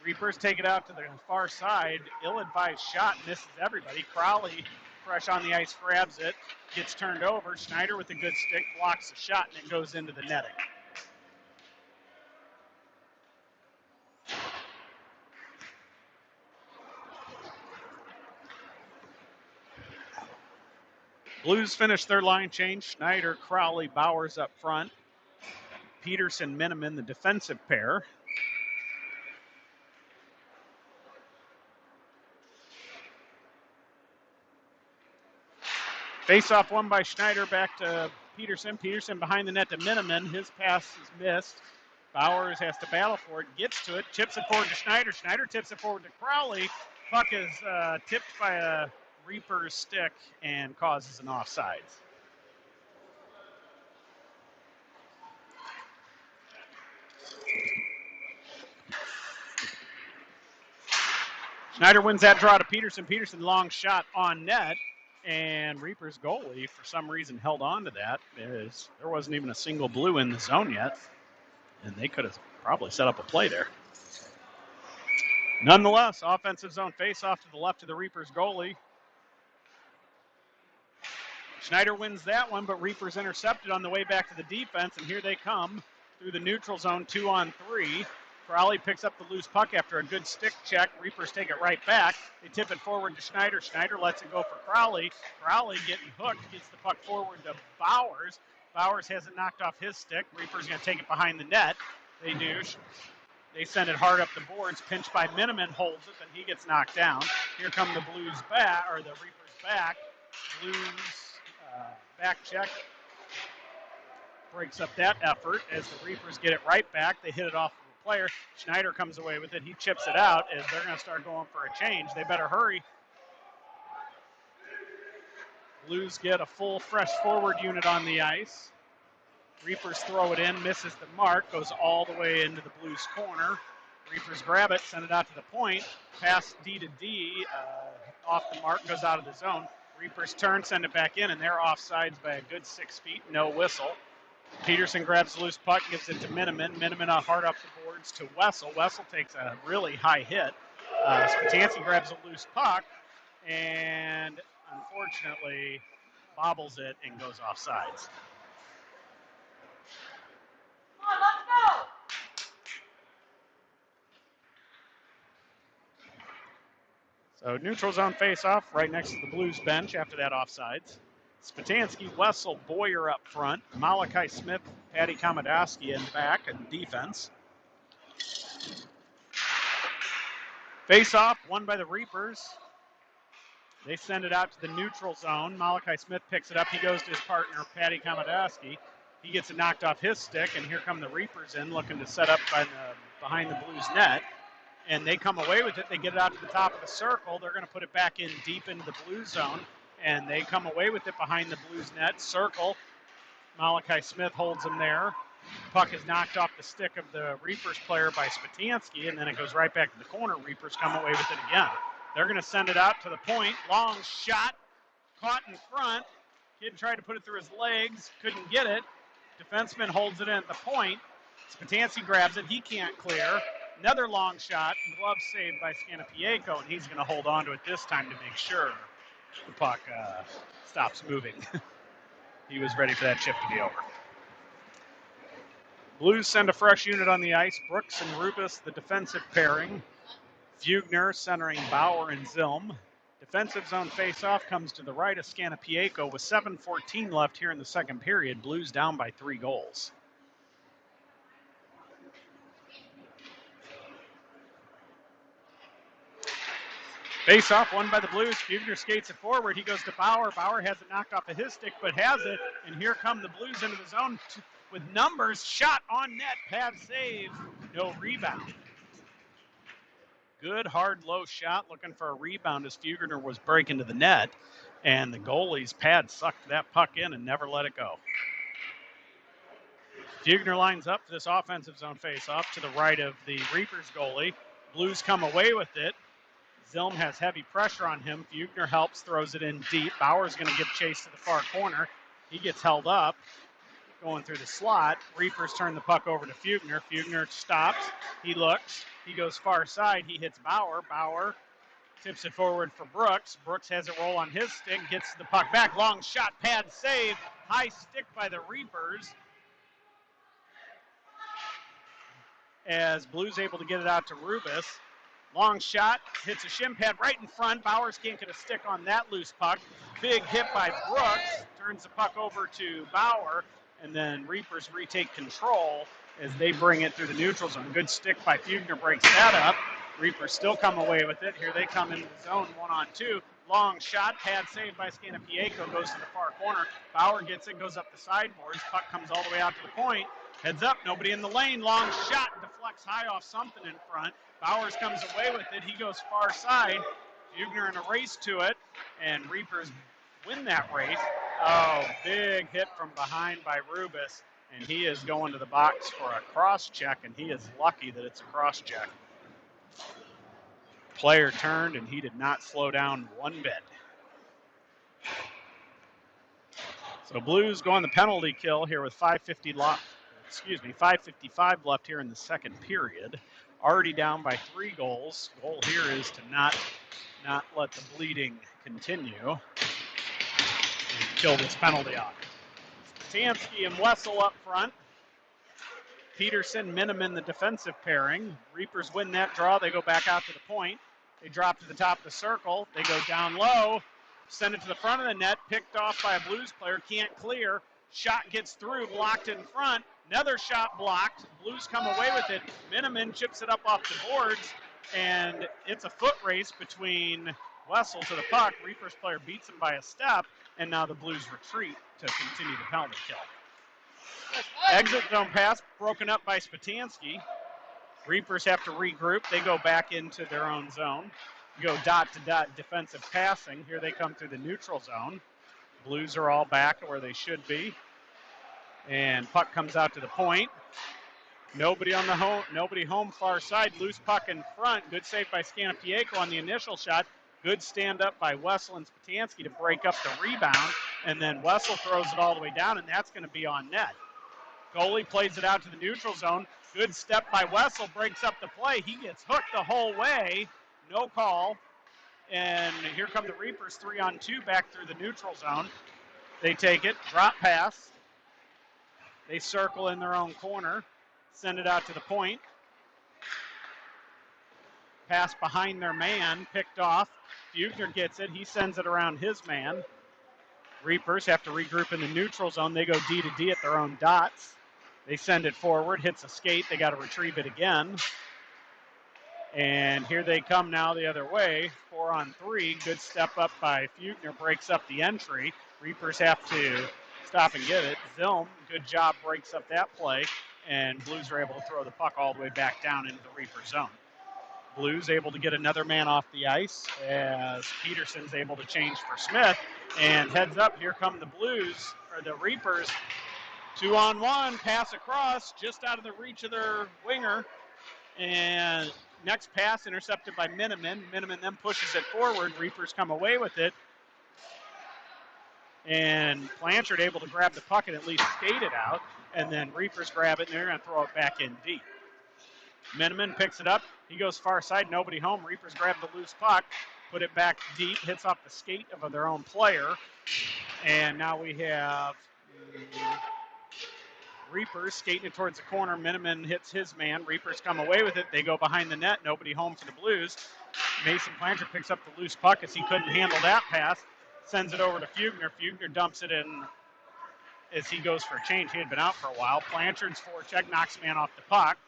Reapers take it out to the far side. Ill-advised shot, misses everybody. Crowley, fresh on the ice, grabs it, gets turned over. Schneider with a good stick blocks the shot, and it goes into the netting. Blues finish their line change. Schneider, Crowley, Bowers up front. Peterson, Miniman, the defensive pair. Face-off won by Schneider, back to Peterson. Peterson behind the net to Miniman. His pass is missed. Bowers has to battle for it, gets to it, chips it forward to Schneider. Schneider tips it forward to Crowley. Puck is tipped by a Reaper's stick and causes an offsides. Schneider wins that draw to Peterson. Peterson long shot on net, and Reaper's goalie, for some reason, held on to that. There wasn't even a single blue in the zone yet, and they could have probably set up a play there. Nonetheless, offensive zone face-off to the left of the Reapers goalie. Schneider wins that one, but Reapers intercepted on the way back to the defense, and here they come through the neutral zone, 2-on-3. Crowley picks up the loose puck after a good stick check. Reapers take it right back. They tip it forward to Schneider. Schneider lets it go for Crowley. Crowley getting hooked, gets the puck forward to Bowers. Bowers has it knocked off his stick. Reapers going to take it behind the net. They do. They send it hard up the boards. Pinched by Miniman, holds it, then he gets knocked down. Here come the Blues back, or the Reapers back. Blues back check breaks up that effort as the Reapers get it right back. They hit it off of a player. Schneider comes away with it. He chips it out as they're going to start going for a change. They better hurry. Blues get a full, fresh forward unit on the ice. Reapers throw it in, misses the mark, goes all the way into the Blues corner. Reapers grab it, send it out to the point. Pass D to D, off the mark, goes out of the zone. Reapers turn, send it back in, and they're offsides by a good 6 feet, no whistle. Peterson grabs the loose puck, gives it to Miniman. Miniman hard up the boards to Wessel. Wessel takes a really high hit. Spatansky grabs a loose puck and unfortunately bobbles it and goes offsides.
Come on, let's go.
So neutral zone face-off right next to the Blues bench after that offsides. Spatansky, Wessel, Boyer up front. Malachi Smith, Patty Komodowski in back and defense. Face-off won by the Reapers. They send it out to the neutral zone. Malachi Smith picks it up. He goes to his partner, Patty Komodowski. He gets it knocked off his stick, and here come the Reapers in looking to set up behind the Blues net. And they come away with it. They get it out to the top of the circle. They're going to put it back in deep into the Blues zone. And they come away with it behind the Blues net. Circle. Malachi Smith holds them there. Puck is knocked off the stick of the Reapers player by Spatansky, and then it goes right back to the corner. Reapers come away with it again. They're going to send it out to the point. Long shot. Caught in front. Kid tried to put it through his legs. Couldn't get it. Defenseman holds it in at the point. Spatansky grabs it. He can't clear. Another long shot. Glove saved by Scanapieko, and he's going to hold on to it this time to make sure the puck stops moving. He was ready for that chip to be over. Blues send a fresh unit on the ice. Brooks and Rubis, the defensive pairing. Fugner centering Bauer and Zilm. Defensive zone faceoff comes to the right of Scanapieko with 7:14 left here in the second period. Blues down by 3 goals. Face-off won by the Blues. Fugner skates it forward. He goes to Bauer. Bauer has it knocked off of his stick, but has it. And here come the Blues into the zone with numbers. Shot on net. Pad save. No rebound. Good, hard, low shot. Looking for a rebound as Fugner was breaking to the net. And the goalie's pad sucked that puck in and never let it go. Fugner lines up for this offensive zone face-off to the right of the Reapers goalie. Blues come away with it. Zilm has heavy pressure on him. Fugner helps, throws it in deep. Bauer's going to give chase to the far corner. He gets held up, going through the slot. Reapers turn the puck over to Fugner. Fugner stops. He looks. He goes far side. He hits Bauer. Bauer tips it forward for Brooks. Brooks has it roll on his stick, gets the puck back. Long shot, pad save. High stick by the Reapers. As Blues able to get it out to Rubis. Long shot, hits a shin pad right in front. Bowers can't get a stick on that loose puck. Big hit by Brooks. Turns the puck over to Bauer. And then Reapers retake control as they bring it through the neutral zone. Good stick by Fugner breaks that up. Reapers still come away with it. Here they come into the zone, 1-on-2. Long shot, pad saved by Scanapieko. Goes to the far corner. Bauer gets it, goes up the sideboards. Puck comes all the way out to the point. Heads up, nobody in the lane. Long shot, deflects high off something in front. Bowers comes away with it. He goes far side. Fugner in a race to it, and Reapers win that race. Oh, big hit from behind by Rubis, and he is going to the box for a cross check, and he is lucky that it's a cross check. player turned, and he did not slow down one bit. So Blues go on the penalty kill here with 5:55 left here in the second period. Already down by 3 goals. Goal here is to not let the bleeding continue and kill this penalty off. Spatansky and Wessel up front. Peterson, Miniman, the defensive pairing. Reapers win that draw. They go back out to the point. They drop to the top of the circle. They go down low, send it to the front of the net, picked off by a Blues player, can't clear. Shot gets through, blocked in front. Another shot blocked. Blues come away with it. Miniman chips it up off the boards, and it's a foot race between Wessel to the puck. Reapers player beats him by a step, and now the Blues retreat to continue the penalty kill. Exit zone pass broken up by Spatansky. Reapers have to regroup. They go back into their own zone. Go dot-to-dot defensive passing. Here they come through the neutral zone. Blues are all back where they should be. And puck comes out to the point. Nobody home far side. Loose puck in front. Good save by Scanapieko on the initial shot. Good stand up by Wessel and Spatansky to break up the rebound. And then Wessel throws it all the way down, and that's going to be on net. Goalie plays it out to the neutral zone. Good step by Wessel, breaks up the play. He gets hooked the whole way. No call. And here come the Reapers 3-on-2 back through the neutral zone. They take it, drop pass. They circle in their own corner, send it out to the point. Pass behind their man, picked off. Bugner gets it. He sends it around his man. Reapers have to regroup in the neutral zone. They go D to D at their own dots. They send it forward, hits a skate. They got to retrieve it again. And here they come now the other way, 4-on-3. Good step up by Fugner, breaks up the entry. Reapers have to stop and get it. Zilm, good job, breaks up that play. And Blues are able to throw the puck all the way back down into the Reaper zone. Blues able to get another man off the ice as Peterson's able to change for Smith. And heads up, here come the Blues, or the Reapers. 2-on-1, pass across, just out of the reach of their winger. And next pass intercepted by Miniman. Miniman then pushes it forward. Reapers come away with it. And Blanchard able to grab the puck and at least skate it out. And then Reapers grab it, and they're going to throw it back in deep. Miniman picks it up. He goes far side, nobody home. Reapers grab the loose puck, put it back deep, hits off the skate of their own player. And now we have Reapers skating it towards the corner. Miniman hits his man. Reapers come away with it. They go behind the net. Nobody home for the Blues. Mason Blanchard picks up the loose puck as he couldn't handle that pass. Sends it over to Fugner. Fugner dumps it in as he goes for a change. He had been out for a while. Blanchard's forecheck knocks man off the puck.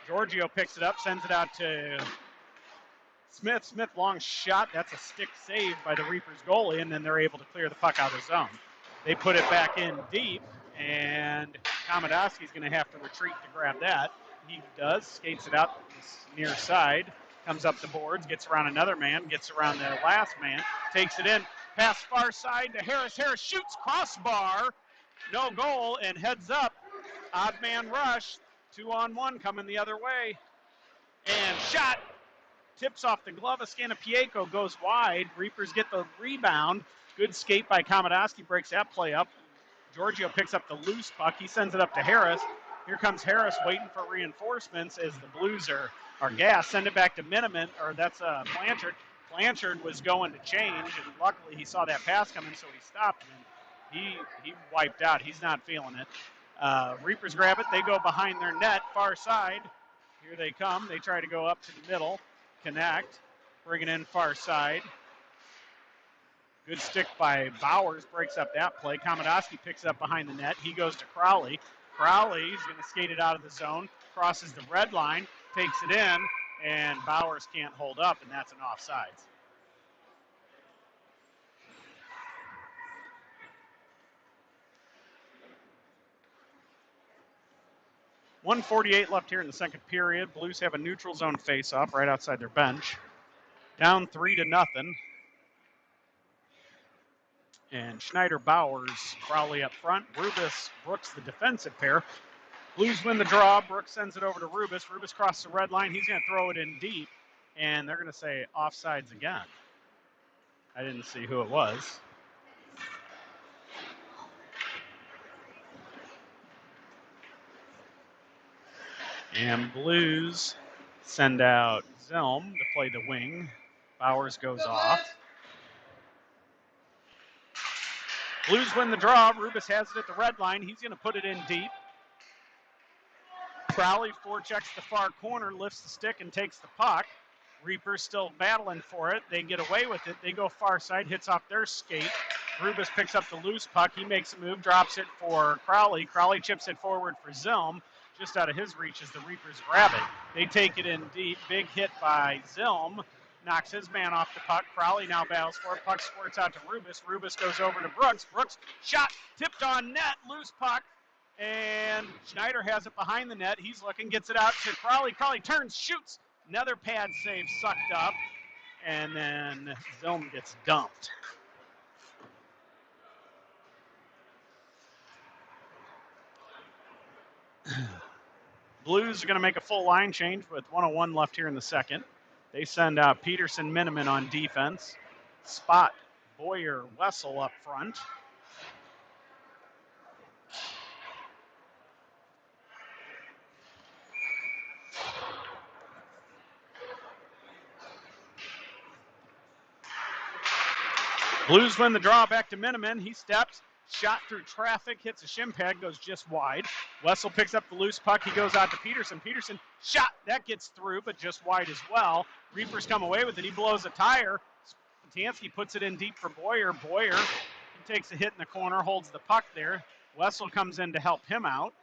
Giorgio picks it up, sends it out to Smith. Smith, long shot. That's a stick save by the Reapers goalie, and then they're able to clear the puck out of the zone. They put it back in deep, and Komodowski's going to have to retreat to grab that. He does, skates it out near side, comes up the boards, gets around another man, gets around the last man, takes it in, pass far side to Harris. Harris shoots crossbar, no goal, and heads up. Odd man rush, 2-on-1 coming the other way. And shot, tips off the glove of Scanapieko, goes wide. Reapers get the rebound. Good skate by Komodowski, breaks that play up. Giorgio picks up the loose puck. He sends it up to Harris. Here comes Harris waiting for reinforcements as the Blues are gassed. Send it back to Miniman, or that's Blanchard. Blanchard was going to change, and luckily he saw that pass coming, so he stopped him. He wiped out. He's not feeling it. Reapers grab it. They go behind their net, far side. Here they come. They try to go up to the middle, connect, bring it in far side. Good stick by Bowers, breaks up that play. Komodowski picks it up behind the net. He goes to Crowley. Crowley's going to skate it out of the zone, crosses the red line, takes it in, and Bowers can't hold up, and that's an offsides. .148 left here in the second period. Blues have a neutral zone face-off right outside their bench. Down 3-0. And Schneider, Bowers, Crowley up front. Rubis, Brooks, the defensive pair. Blues win the draw. Brooks sends it over to Rubis. Rubis crosses the red line. He's going to throw it in deep. and they're going to say offsides again. I didn't see who it was. And Blues send out Zelm to play the wing. Bowers goes off. Blues win the draw. Rubus has it at the red line. He's going to put it in deep. Crowley forechecks the far corner, lifts the stick, and takes the puck. Reapers still battling for it. They get away with it. They go far side, hits off their skate. Rubus picks up the loose puck. He makes a move, drops it for Crowley. Crowley chips it forward for Zilm. Just out of his reach as the Reapers grab it. They take it in deep. Big hit by Zilm. Knocks his man off the puck. Crowley now battles for it. Puck squirts out to Rubus. Rubus goes over to Brooks. Brooks shot, tipped on net, loose puck. And Schneider has it behind the net. He's looking, gets it out to Crowley. Crowley turns, shoots. Another pad save sucked up. And then Zilm gets dumped. Blues are going to make a full line change with 1:01 left here in the second. They send Peterson Miniman on defense. Spot Boyer Wessel up front. Blues win the draw back to Miniman. He steps, shot through traffic, hits a shin pad, goes just wide. Wessel picks up the loose puck. He goes out to Peterson. Peterson shot. That gets through, but just wide as well. Reapers come away with it. He blows a tire. Spatansky puts it in deep for Boyer. Boyer takes a hit in the corner, holds the puck there. Wessel comes in to help him out.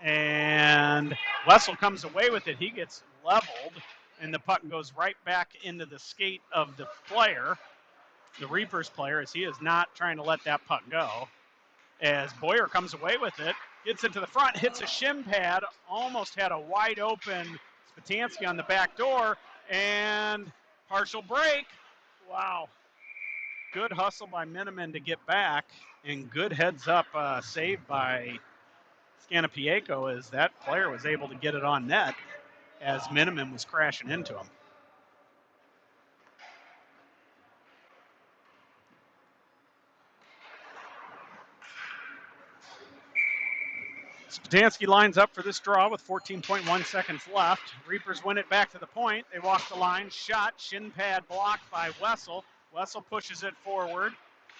And Wessel comes away with it. He gets leveled, and the puck goes right back into the skate of the player, the Reapers player, as he is not trying to let that puck go. As Boyer comes away with it, gets it to the front, hits a shin pad, almost had a wide open Spatansky on the back door, and partial break. Wow. Good hustle by Miniman to get back, and good heads up save by Scanapieko as that player was able to get it on net as Miniman was crashing into him. Spatansky lines up for this draw with 14.1 seconds left. Reapers win it back to the point. They walk the line, shot, shin pad blocked by Wessel. Wessel pushes it forward.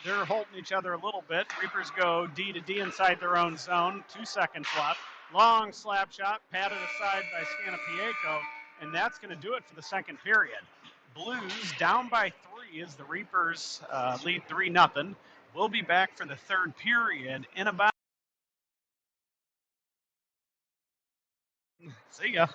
They're holding each other a little bit. Reapers go D to D inside their own zone. 2 seconds left. Long slap shot, patted aside by Scanapieko, and that's going to do it for the second period. Blues down by 3 as the Reapers lead 3-0. We'll be back for the third period in about. See ya.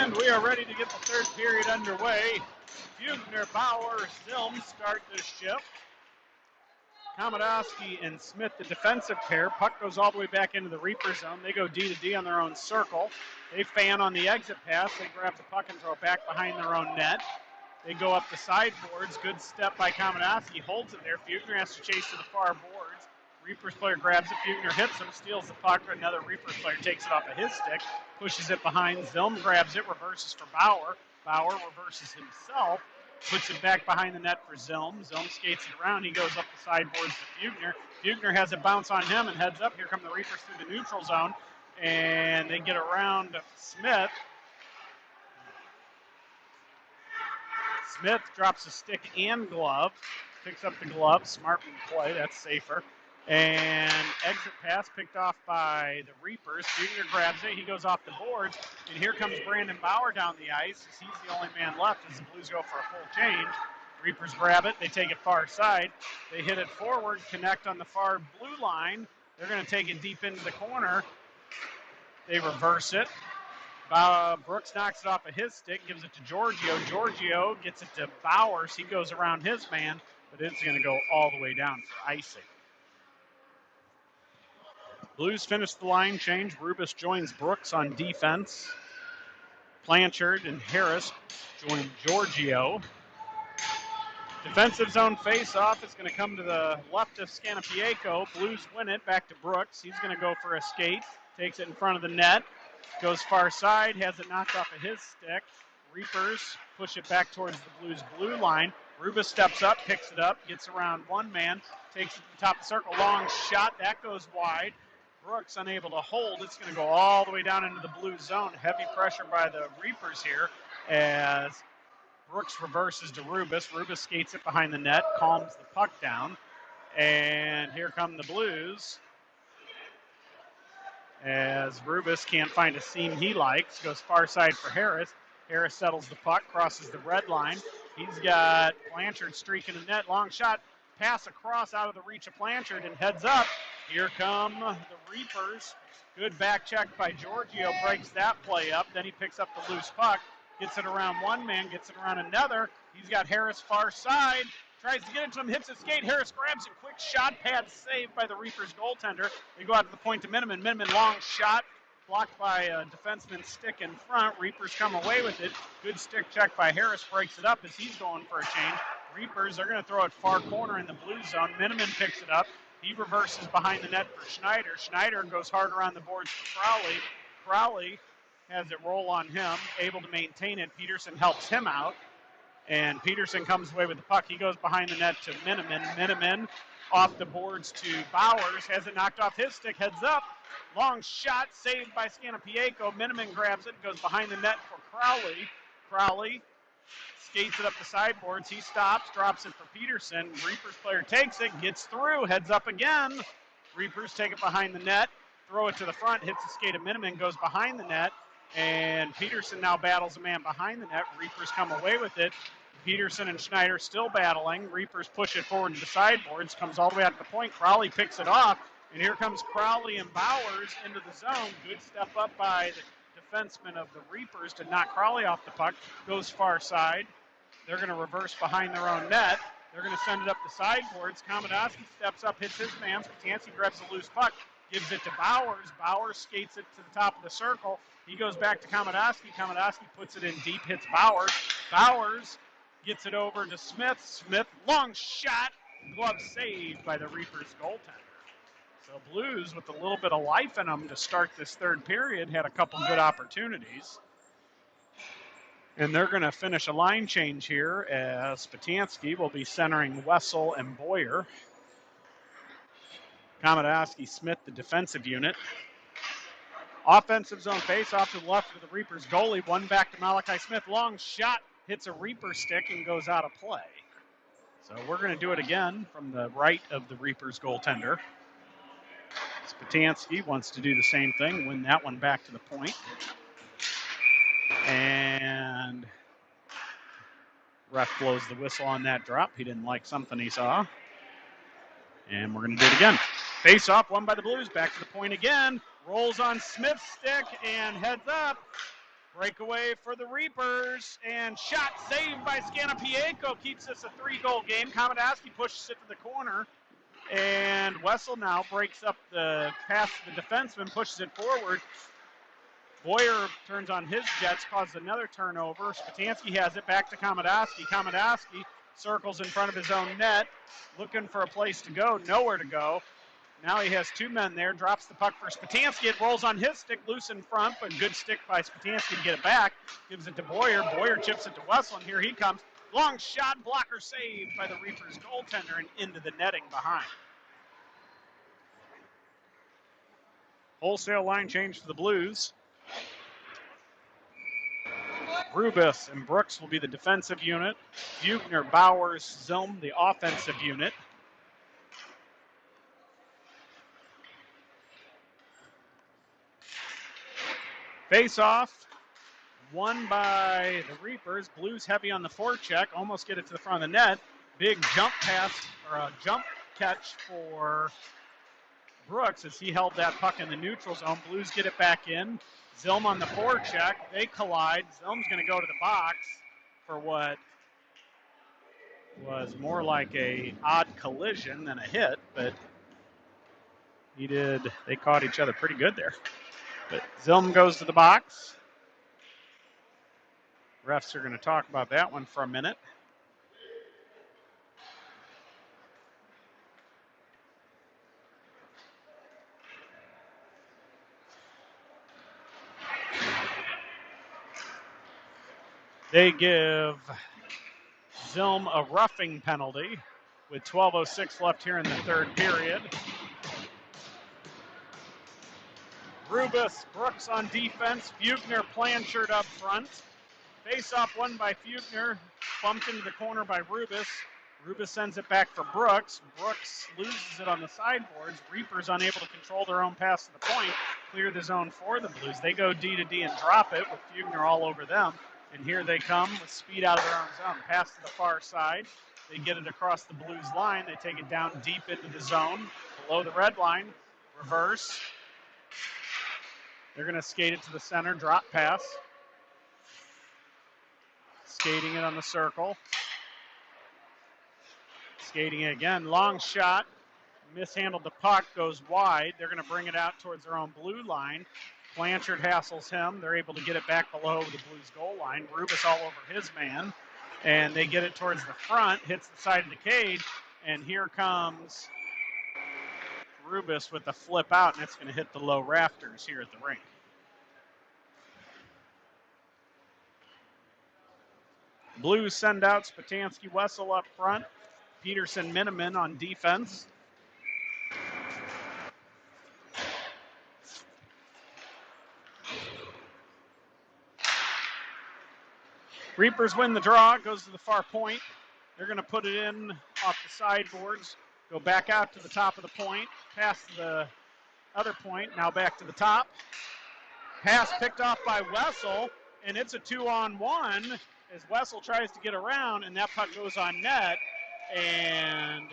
And we are ready to get the third period underway. Bugner, Bauer, Zilm start this shift. Komodowski and Smith, the defensive pair. Puck goes all the way back into the Reaper zone. They go D to D on their own circle. They fan on the exit pass. They grab the puck and throw it back behind their own net. They go up the sideboards. Good step by Komodowski. Holds it there. Bugner has to chase to the far boards. Reaper's player grabs it. Bugner hits him, steals the puck. Another Reaper's player takes it off of his stick, pushes it behind. Zilm grabs it, reverses for Bauer. Bauer reverses himself, puts it back behind the net for Zilm. Zilm skates it around. He goes up the sideboards to Bugner. Bugner has it bounce on him and heads up. Here come the Reapers through the neutral zone, and they get around Smith. Smith drops a stick and glove, picks up the glove. Smart play, that's safer. And exit pass picked off by the Reapers. Bugner grabs it. He goes off the boards. And here comes Brandon Bauer down the ice. He's the only man left as the Blues go for a full change. Reapers grab it. They take it far side. They hit it forward, connect on the far blue line. They're going to take it deep into the corner. They reverse it. Brooks knocks it off of his stick, gives it to Giorgio. Giorgio gets it to Bowers. He goes around his man, but it's going to go all the way down for icing. Blues finish the line change. Rubis joins Brooks on defense. Blanchard and Harris join Giorgio. Defensive zone face-off is going to come to the left of Scannapieco. Blues win it, back to Brooks. He's going to go for a skate. Takes it in front of the net. Goes far side, has it knocked off of his stick. Reapers push it back towards the Blues blue line. Rubis steps up, picks it up, gets around one man, takes it to the top of the circle. Long shot, that goes wide. Brooks unable to hold. It's going to go all the way down into the blue zone. Heavy pressure by the Reapers here as Brooks reverses to Rubis. Rubis skates it behind the net, calms the puck down. And here come the Blues as Rubis can't find a seam he likes. Goes far side for Harris. Harris settles the puck, crosses the red line. He's got Blanchard streaking the net. Long shot, pass across out of the reach of Blanchard and heads up. Here come the Reapers. Good back check by Giorgio, breaks that play up. Then he picks up the loose puck, gets it around one man, gets it around another. He's got Harris far side, tries to get into him, hits his skate. Harris grabs it, quick shot pad saved by the Reapers goaltender. They go out to the point to Miniman. Miniman long shot, blocked by a defenseman's stick in front. Reapers come away with it. Good stick check by Harris, breaks it up as he's going for a change. Reapers are going to throw it far corner in the blue zone. Miniman picks it up. He reverses behind the net for Schneider. Schneider goes hard around the boards for Crowley. Crowley has it roll on him, able to maintain it. Peterson helps him out, and Peterson comes away with the puck. He goes behind the net to Miniman. Miniman off the boards to Bowers, has it knocked off his stick, heads up. Long shot saved by Scannapieco. Miniman grabs it, goes behind the net for Crowley. Crowley skates it up the sideboards. He stops, drops it for Peterson. Reapers player takes it, gets through, heads up again. Reapers take it behind the net, throw it to the front, hits the skate of Miniman, goes behind the net, and Peterson now battles a man behind the net. Reapers come away with it. Peterson and Schneider still battling. Reapers push it forward to the sideboards, comes all the way out to the point. Crowley picks it off, and here comes Crowley and Bowers into the zone. Good step up by the defenseman of the Reapers to knock Crowley off the puck. Goes far side. They're going to reverse behind their own net. They're going to send it up the sideboards. Komodowski steps up, hits his man. Spatansky grabs the loose puck, gives it to Bowers. Bowers skates it to the top of the circle. He goes back to Komodowski. Komodowski puts it in deep, hits Bowers. Bowers gets it over to Smith. Smith, long shot, glove saved by the Reapers goaltender. So Blues, with a little bit of life in them to start this third period, had a couple good opportunities. And they're going to finish a line change here as Spatansky will be centering Wessel and Boyer. Komodowski, Smith, the defensive unit. Offensive zone face off to the left of the Reapers goalie. One back to Malachi Smith. Long shot, hits a Reaper stick and goes out of play. So we're going to do it again from the right of the Reapers goaltender. Spatansky wants to do the same thing, win that one back to the point. And ref blows the whistle on that drop. He didn't like something he saw. And we're going to do it again. Face off, won by the Blues. Back to the point again. Rolls on Smith's stick and heads up. Breakaway for the Reapers, and shot saved by Scanapieko. Keeps this a 3-goal game. Komodowski pushes it to the corner, and Wessel now breaks up the pass to the defenseman, pushes it forward. Boyer turns on his jets, causes another turnover. Spatansky has it back to Komodowski. Komodowski circles in front of his own net, looking for a place to go, nowhere to go. Now he has 2 men there, drops the puck for Spatansky. It rolls on his stick, loose in front, but good stick by Spatansky to get it back. Gives it to Boyer. Boyer chips it to Wessel, and here he comes. Long shot, blocker saved by the Reapers goaltender and into the netting behind. Wholesale line change for the Blues. Rubis and Brooks will be the defensive unit. Bugner, Bowers, Zilm, the offensive unit. Face-off, won by the Reapers. Blues heavy on the forecheck, almost get it to the front of the net. Big jump pass, or a jump catch for Brooks as he held that puck in the neutral zone. Blues get it back in. Zilm on the forecheck. They collide. Zilm's going to go to the box for what was more like a odd collision than a hit, but they caught each other pretty good there. But Zilm goes to the box. Refs are going to talk about that one for a minute. They give Zilm a roughing penalty with 12:06 left here in the third period. Rubis, Brooks on defense. Bugner, Blanchard up front. Face-off won by Bugner. Bumped into the corner by Rubis. Rubis sends it back for Brooks. Brooks loses it on the sideboards. Reapers unable to control their own pass to the point. Clear the zone for the Blues. They go D to D and drop it with Bugner all over them. And here they come with speed out of their own zone. Pass to the far side. They get it across the Blues line. They take it down deep into the zone. Below the red line. Reverse. They're going to skate it to the center. Drop pass. Skating it on the circle. Skating it again. Long shot. Mishandled the puck. Goes wide. They're going to bring it out towards their own blue line. Blanchard hassles him. They're able to get it back below the Blues goal line. Rubis all over his man. And they get it towards the front. Hits the side of the cage. And here comes Rubis with the flip out. And it's going to hit the low rafters here at the rink. Blues send out Spatansky, Wessel up front. Peterson, Miniman on defense. Reapers win the draw. It goes to the far point. They're going to put it in off the sideboards. Go back out to the top of the point. Pass to the other point. Now back to the top. Pass picked off by Wessel. And it's a 2-on-1 as Wessel tries to get around. And that puck goes on net and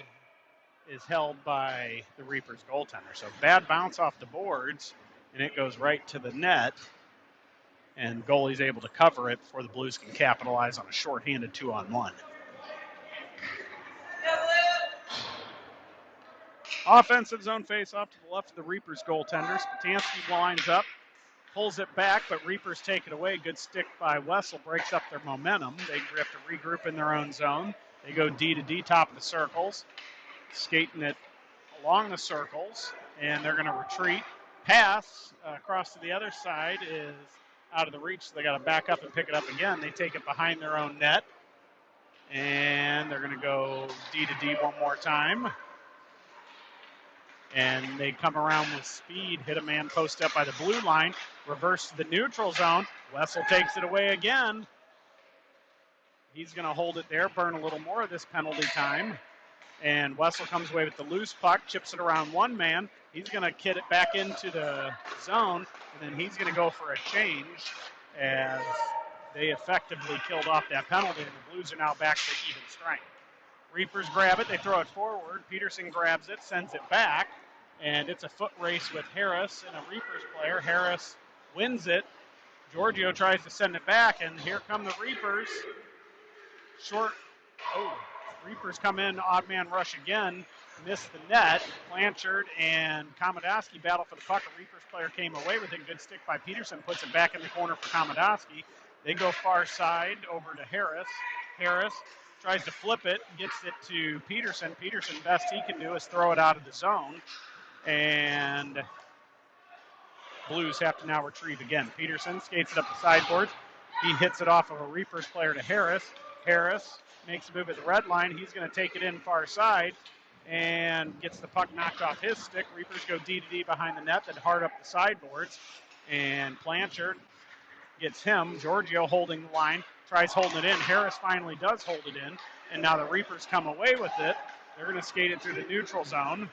is held by the Reapers goaltender. So bad bounce off the boards. And it goes right to the net. And goalie's able to cover it before the Blues can capitalize on a shorthanded 2-on-1. Offensive zone face-off to the left of the Reapers goaltender. Spatansky lines up, pulls it back, but Reapers take it away. Good stick by Wessel, breaks up their momentum. They have to regroup in their own zone. They go D to D, top of the circles, skating it along the circles, and they're going to retreat. Pass across to the other side is out of the reach, so they got to back up and pick it up again. They take it behind their own net, and they're going to go D to D one more time. And they come around with speed, hit a man post up by the blue line, reverse to the neutral zone. Wessel takes it away again. He's going to hold it there, burn a little more of this penalty time. And Wessel comes away with the loose puck, chips it around one man. He's going to kid it back into the zone, and then he's going to go for a change as they effectively killed off that penalty, and the Blues are now back to even strength. Reapers grab it. They throw it forward. Peterson grabs it, sends it back, and it's a foot race with Harris and a Reapers player. Harris wins it, Giorgio tries to send it back, and here come the Reapers. Reapers come in, odd man rush again, miss the net. Blanchard and Komodowski battle for the puck. A Reapers player came away with it. Good stick by Peterson, puts it back in the corner for Komodowski. They go far side over to Harris. Harris tries to flip it, gets it to Peterson. Peterson, best he can do is throw it out of the zone. And Blues have to now retrieve again. Peterson skates it up the sideboards. He hits it off of a Reapers player to Harris. Harris makes a move at the red line. He's going to take it in far side and gets the puck knocked off his stick. Reapers go D to D behind the net, then hard up the sideboards. And Blanchard gets him. Giorgio holding the line, tries holding it in. Harris finally does hold it in, and now the Reapers come away with it. They're going to skate it through the neutral zone,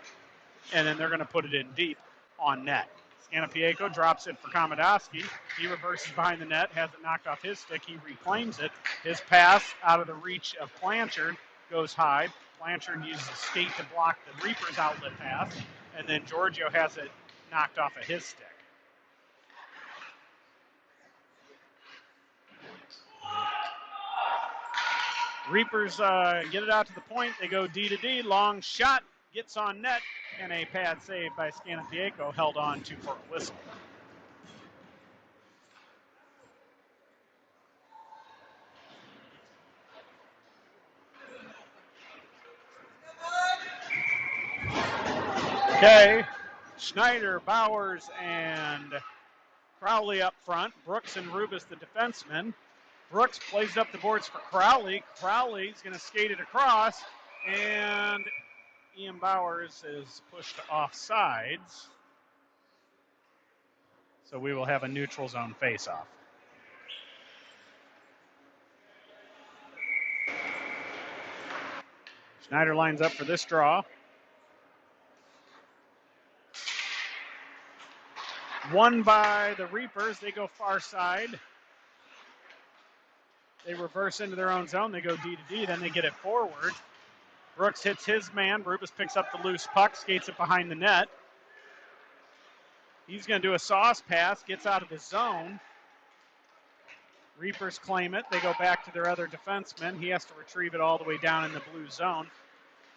and then they're going to put it in deep on net. Scannapieco drops it for Komodowski. He reverses behind the net, has it knocked off his stick. He reclaims it. His pass out of the reach of Blanchard goes high. Blanchard uses a skate to block the Reapers outlet pass, and then Giorgio has it knocked off of his stick. Reapers get it out to the point. They go D to D. Long shot gets on net, and a pad save by Scannapieco held on to for a whistle. Okay, Schneider, Bowers, and Crowley up front. Brooks and Rubis, the defensemen. Brooks plays up the boards for Crowley. Crowley's going to skate it across, and Ian Bowers is pushed off sides. So we will have a neutral zone face-off. Schneider lines up for this draw. Won by the Reapers. They go far side. They reverse into their own zone. They go D to D. Then they get it forward. Brooks hits his man. Rubis picks up the loose puck, skates it behind the net. He's going to do a sauce pass, gets out of the zone. Reapers claim it. They go back to their other defenseman. He has to retrieve it all the way down in the blue zone.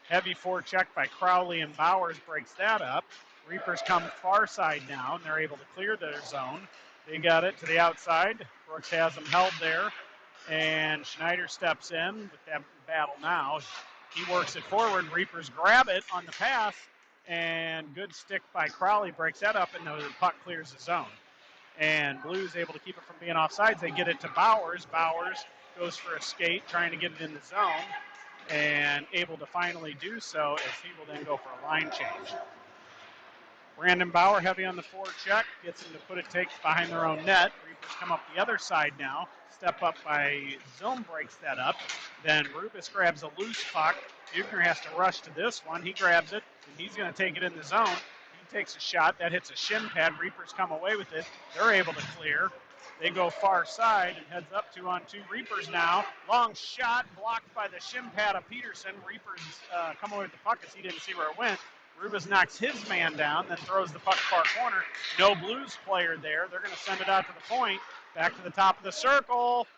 Heavy forecheck by Crowley, and Bowers breaks that up. Reapers come far side now, and they're able to clear their zone. They got it to the outside. Brooks has them held there, and Schneider steps in with that battle now. He works it forward. Reapers grab it on the pass, and good stick by Crowley breaks that up, and the puck clears the zone. And Blues able to keep it from being offsides. They get it to Bowers. Bowers goes for a skate, trying to get it in the zone, and able to finally do so as he will then go for a line change. Brandon Bauer, heavy on the forecheck, gets him to put it, takes behind their own net. Reapers come up the other side now. Step up by Zilm breaks that up. Then Rubis grabs a loose puck. Buchner has to rush to this one. He grabs it, and he's going to take it in the zone. He takes a shot. That hits a shin pad. Reapers come away with it. They're able to clear. They go far side and heads up 2-on-2. Reapers now. Long shot blocked by the shin pad of Peterson. Reapers come away with the puck as he didn't see where it went. Rubis knocks his man down, then throws the puck far corner. No Blues player there. They're going to send it out to the point. Back to the top of the circle.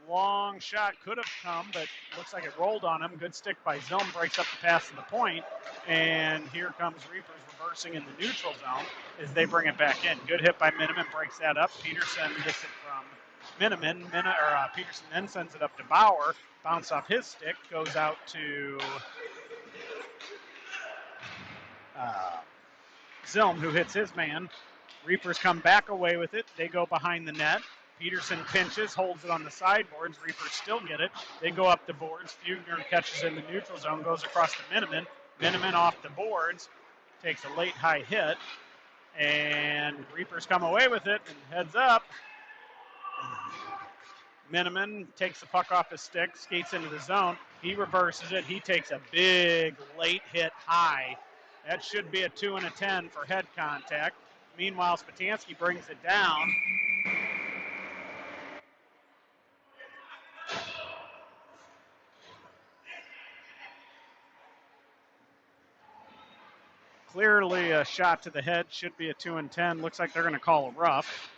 Long shot could have come, but looks like it rolled on him. Good stick by Zilm, breaks up the pass to the point. And here comes Reapers reversing in the neutral zone as they bring it back in. Good hit by Miniman, breaks that up. Peterson gets it from Miniman. Peterson then sends it up to Bauer. Bounce off his stick, goes out to Zilm, who hits his man. Reapers come back away with it. They go behind the net. Peterson pinches, holds it on the sideboards. Reapers still get it. They go up the boards. Fugner catches in the neutral zone, goes across to Miniman. Miniman off the boards, takes a late high hit, and Reapers come away with it and heads up. Miniman takes the puck off his stick, skates into the zone. He reverses it. He takes a big late hit high. That should be a 2 and a 10 for head contact. Meanwhile, Spatansky brings it down. Clearly a shot to the head, should be a 2 and 10. Looks like they're going to call a rough.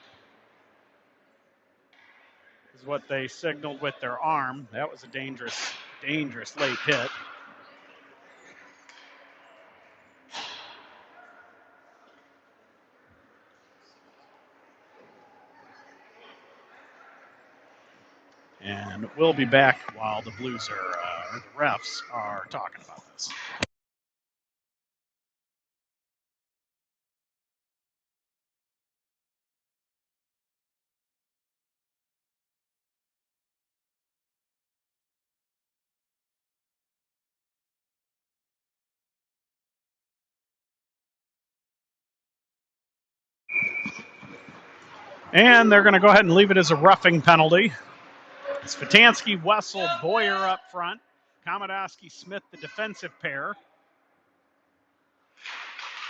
is what they signaled with their arm. That was a dangerous, dangerous late hit. And we'll be back while the Blues or the refs are talking about this. And they're going to go ahead and leave it as a roughing penalty. Svetansky, Wessel, Boyer up front. Komodowski, Smith, the defensive pair.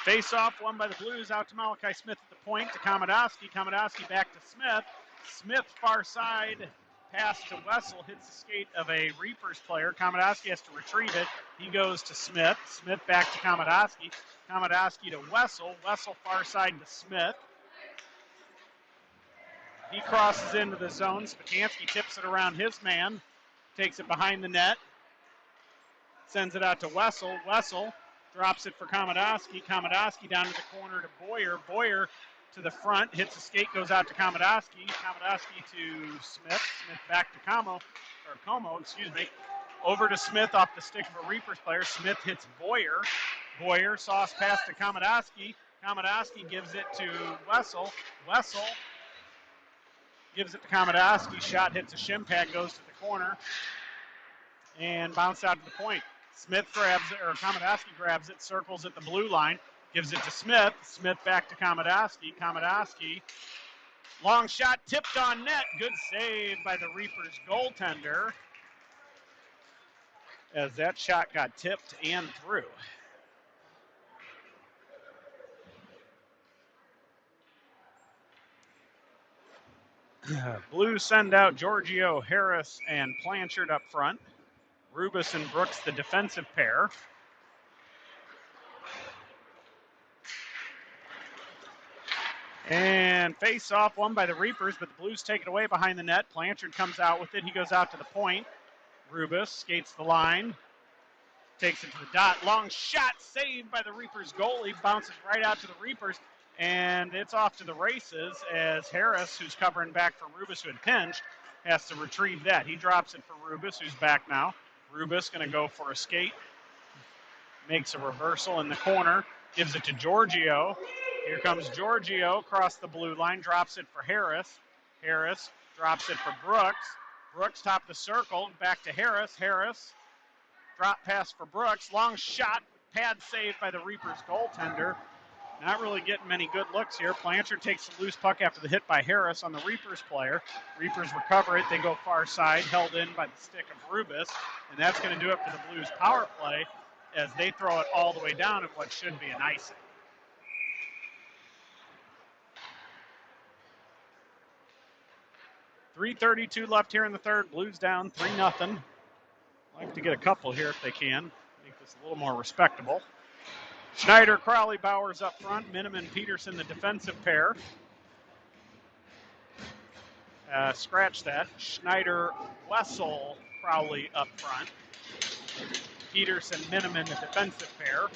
Face-off won by the Blues, out to Malachi Smith at the point to Komodowski. Komodowski back to Smith. Smith far side, pass to Wessel, hits the skate of a Reapers player. Komodowski has to retrieve it. He goes to Smith. Smith back to Komodowski. Komodowski to Wessel. Wessel far side to Smith. He crosses into the zone. Spatansky tips it around his man. Takes it behind the net. Sends it out to Wessel. Wessel drops it for Komodowski. Komodowski down to the corner to Boyer. Boyer to the front. Hits the skate, goes out to Komodowski. Komodowski to Smith. Smith back to Como. Over to Smith off the stick of a Reapers player. Smith hits Boyer. Boyer, sauce pass to Komodowski. Komodowski gives it to Wessel. Wessel gives it to Komodowski. Shot hits a shin pad, goes to the corner, and bounced out to the point. Smith grabs it, or Komodowski grabs it, circles at the blue line, gives it to Smith. Smith back to Komodowski. Komodowski, long shot, tipped on net. Good save by the Reapers goaltender, as that shot got tipped and through. Blues send out Giorgio, Harris, and Blanchard up front. Rubis and Brooks, the defensive pair. And face-off won by the Reapers, but the Blues take it away behind the net. Blanchard comes out with it. He goes out to the point. Rubis skates the line. Takes it to the dot. Long shot saved by the Reapers goalie. Bounces right out to the Reapers. And it's off to the races as Harris, who's covering back for Rubis, who had pinched, has to retrieve that. He drops it for Rubis, who's back now. Rubis going to go for a skate. Makes a reversal in the corner. Gives it to Giorgio. Here comes Giorgio across the blue line. Drops it for Harris. Harris drops it for Brooks. Brooks top the circle. Back to Harris. Harris. Drop pass for Brooks. Long shot. Pad saved by the Reapers goaltender. Not really getting many good looks here. Blanchard takes the loose puck after the hit by Harris on the Reapers player. Reapers recover it. They go far side, held in by the stick of Rubis. And that's going to do it for the Blues power play as they throw it all the way down in what should be an icing. .332 left here in the third. Blues down 3-0. Like to get a couple here if they can. Make this a little more respectable. Schneider, Crowley, Bowers up front. Miniman, Peterson, the defensive pair. Scratch that. Schneider, Wessel, Crowley up front. Peterson, Miniman, the defensive pair.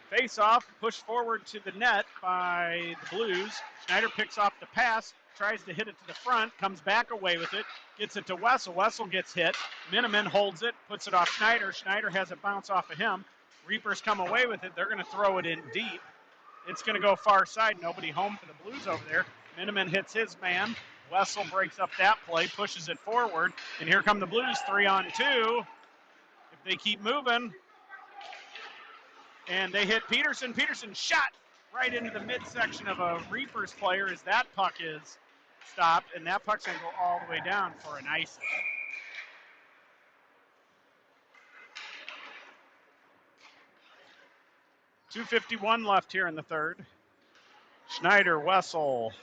Face-off, pushed forward to the net by the Blues. Schneider picks off the pass, tries to hit it to the front, comes back away with it, gets it to Wessel. Wessel gets hit. Miniman holds it, puts it off Schneider. Schneider has it bounce off of him. Reapers come away with it. They're going to throw it in deep. It's going to go far side. Nobody home for the Blues over there. Miniman hits his man. Wessel breaks up that play, pushes it forward. And here come the Blues, 3-on-2. If they keep moving. And they hit Peterson. Peterson shot right into the midsection of a Reapers player as that puck is stopped. And that puck's going to go all the way down for an icing. .251 left here in the third. Schneider, Wessel,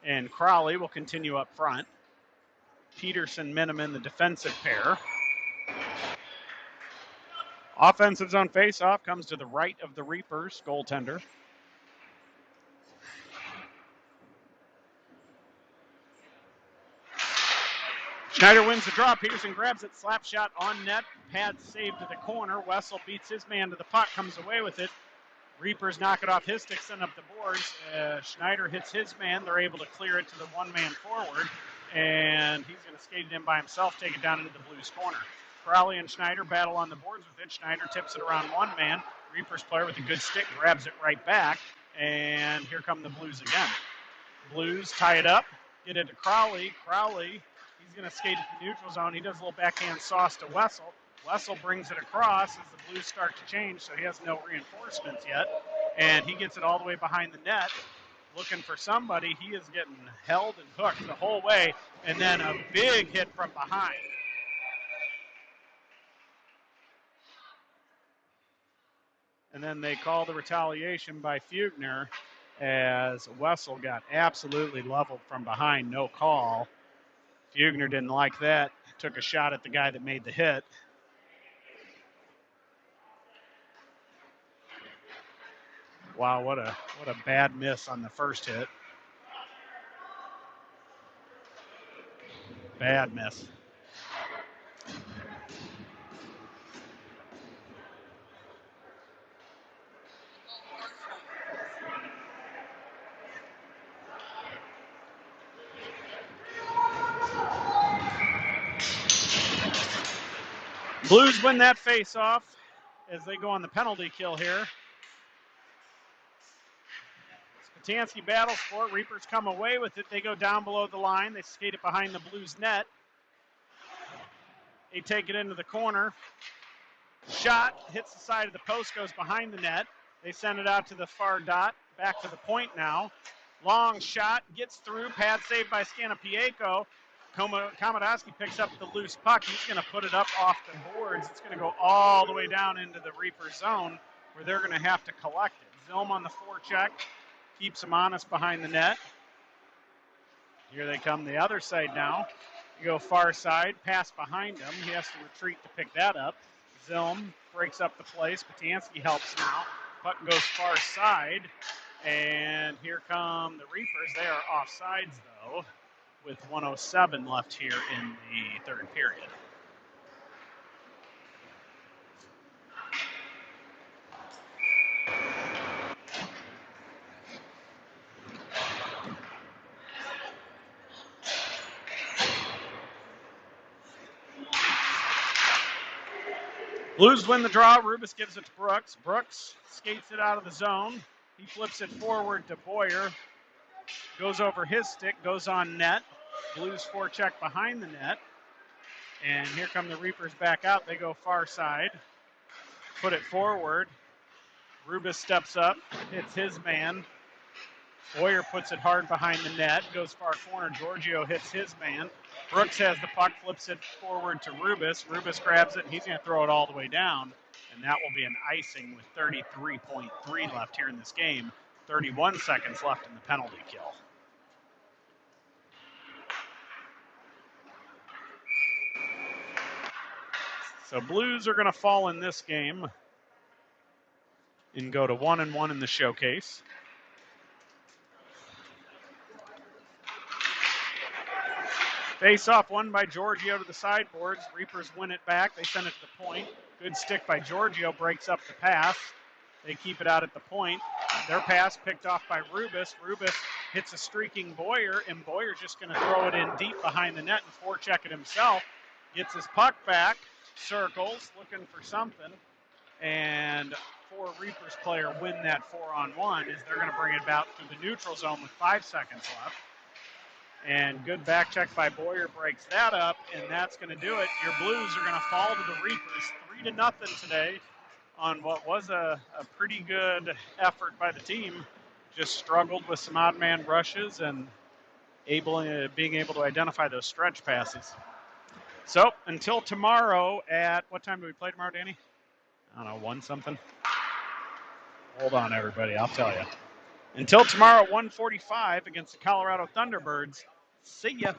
and Crowley will continue up front. Peterson, Miniman, the defensive pair. Offensive zone face-off comes to the right of the Reapers goaltender. Schneider wins the draw. Peterson grabs it, slap shot on net. Pad save to the corner. Wessel beats his man to the puck, comes away with it. Reapers knock it off his stick, send up the boards. Schneider hits his man. They're able to clear it to the one-man forward, and he's going to skate it in by himself, take it down into the Blues corner. Crowley and Schneider battle on the boards with it. Schneider tips it around one man. Reapers player with a good stick grabs it right back, and here come the Blues again. Blues tie it up, get it to Crowley. Crowley, he's going to skate at the neutral zone. He does a little backhand sauce to Wessel. Wessel brings it across as the Blues start to change, so he has no reinforcements yet. And he gets it all the way behind the net, looking for somebody. He is getting held and hooked the whole way, and then a big hit from behind. And then they call the retaliation by Fugner as Wessel got absolutely leveled from behind, no call. Fugner didn't like that, took a shot at the guy that made the hit. Wow, what a bad miss on the first hit. Bad miss. Blues win that face-off as they go on the penalty kill here. Spatansky battles for it. Reapers come away with it. They go down below the line. They skate it behind the Blues net. They take it into the corner. Shot hits the side of the post, goes behind the net. They send it out to the far dot. Back to the point now. Long shot, gets through. Pad saved by Scanapieko. Komodowski picks up the loose puck. He's going to put it up off the boards. It's going to go all the way down into the Reaper zone where they're going to have to collect it. Zilm on the forecheck. Keeps him honest behind the net. Here they come the other side now. You go far side, pass behind him. He has to retreat to pick that up. Zilm breaks up the play. Spatansky helps now. Puck goes far side. And here come the Reapers. They are offsides, though, with 1:07 left here in the third period. Blues win the draw. Rubis gives it to Brooks. Brooks skates it out of the zone. He flips it forward to Boyer. Goes over his stick, goes on net. Blues forecheck behind the net. And here come the Reapers back out. They go far side. Put it forward. Rubis steps up, hits his man. Boyer puts it hard behind the net, goes far corner. Giorgio hits his man. Brooks has the puck, flips it forward to Rubis. Rubis grabs it, and he's going to throw it all the way down. And that will be an icing with 33.3 left here in this game. 31 seconds left in the penalty kill. So Blues are going to fall in this game and go to 1-1 in the showcase. Face-off won by Giorgio to the sideboards. Reapers win it back. They send it to the point. Good stick by Giorgio, breaks up the pass. They keep it out at the point. Their pass picked off by Rubis. Rubis hits a streaking Boyer, and Boyer's just going to throw it in deep behind the net and forecheck it himself. Gets his puck back, circles, looking for something, and 4 Reapers player win that 4-on-1 as they're going to bring it about through the neutral zone with 5 seconds left. And good back check by Boyer breaks that up, and that's going to do it. Your Blues are going to fall to the Reapers 3-0 today on what was a pretty good effort by the team. Just struggled with some odd man rushes and being able to identify those stretch passes. So until tomorrow at, what time do we play tomorrow, Danny? I don't know, 1 something? Hold on, everybody, I'll tell you. Until tomorrow at 1:45 against the Colorado Thunderbirds. See ya.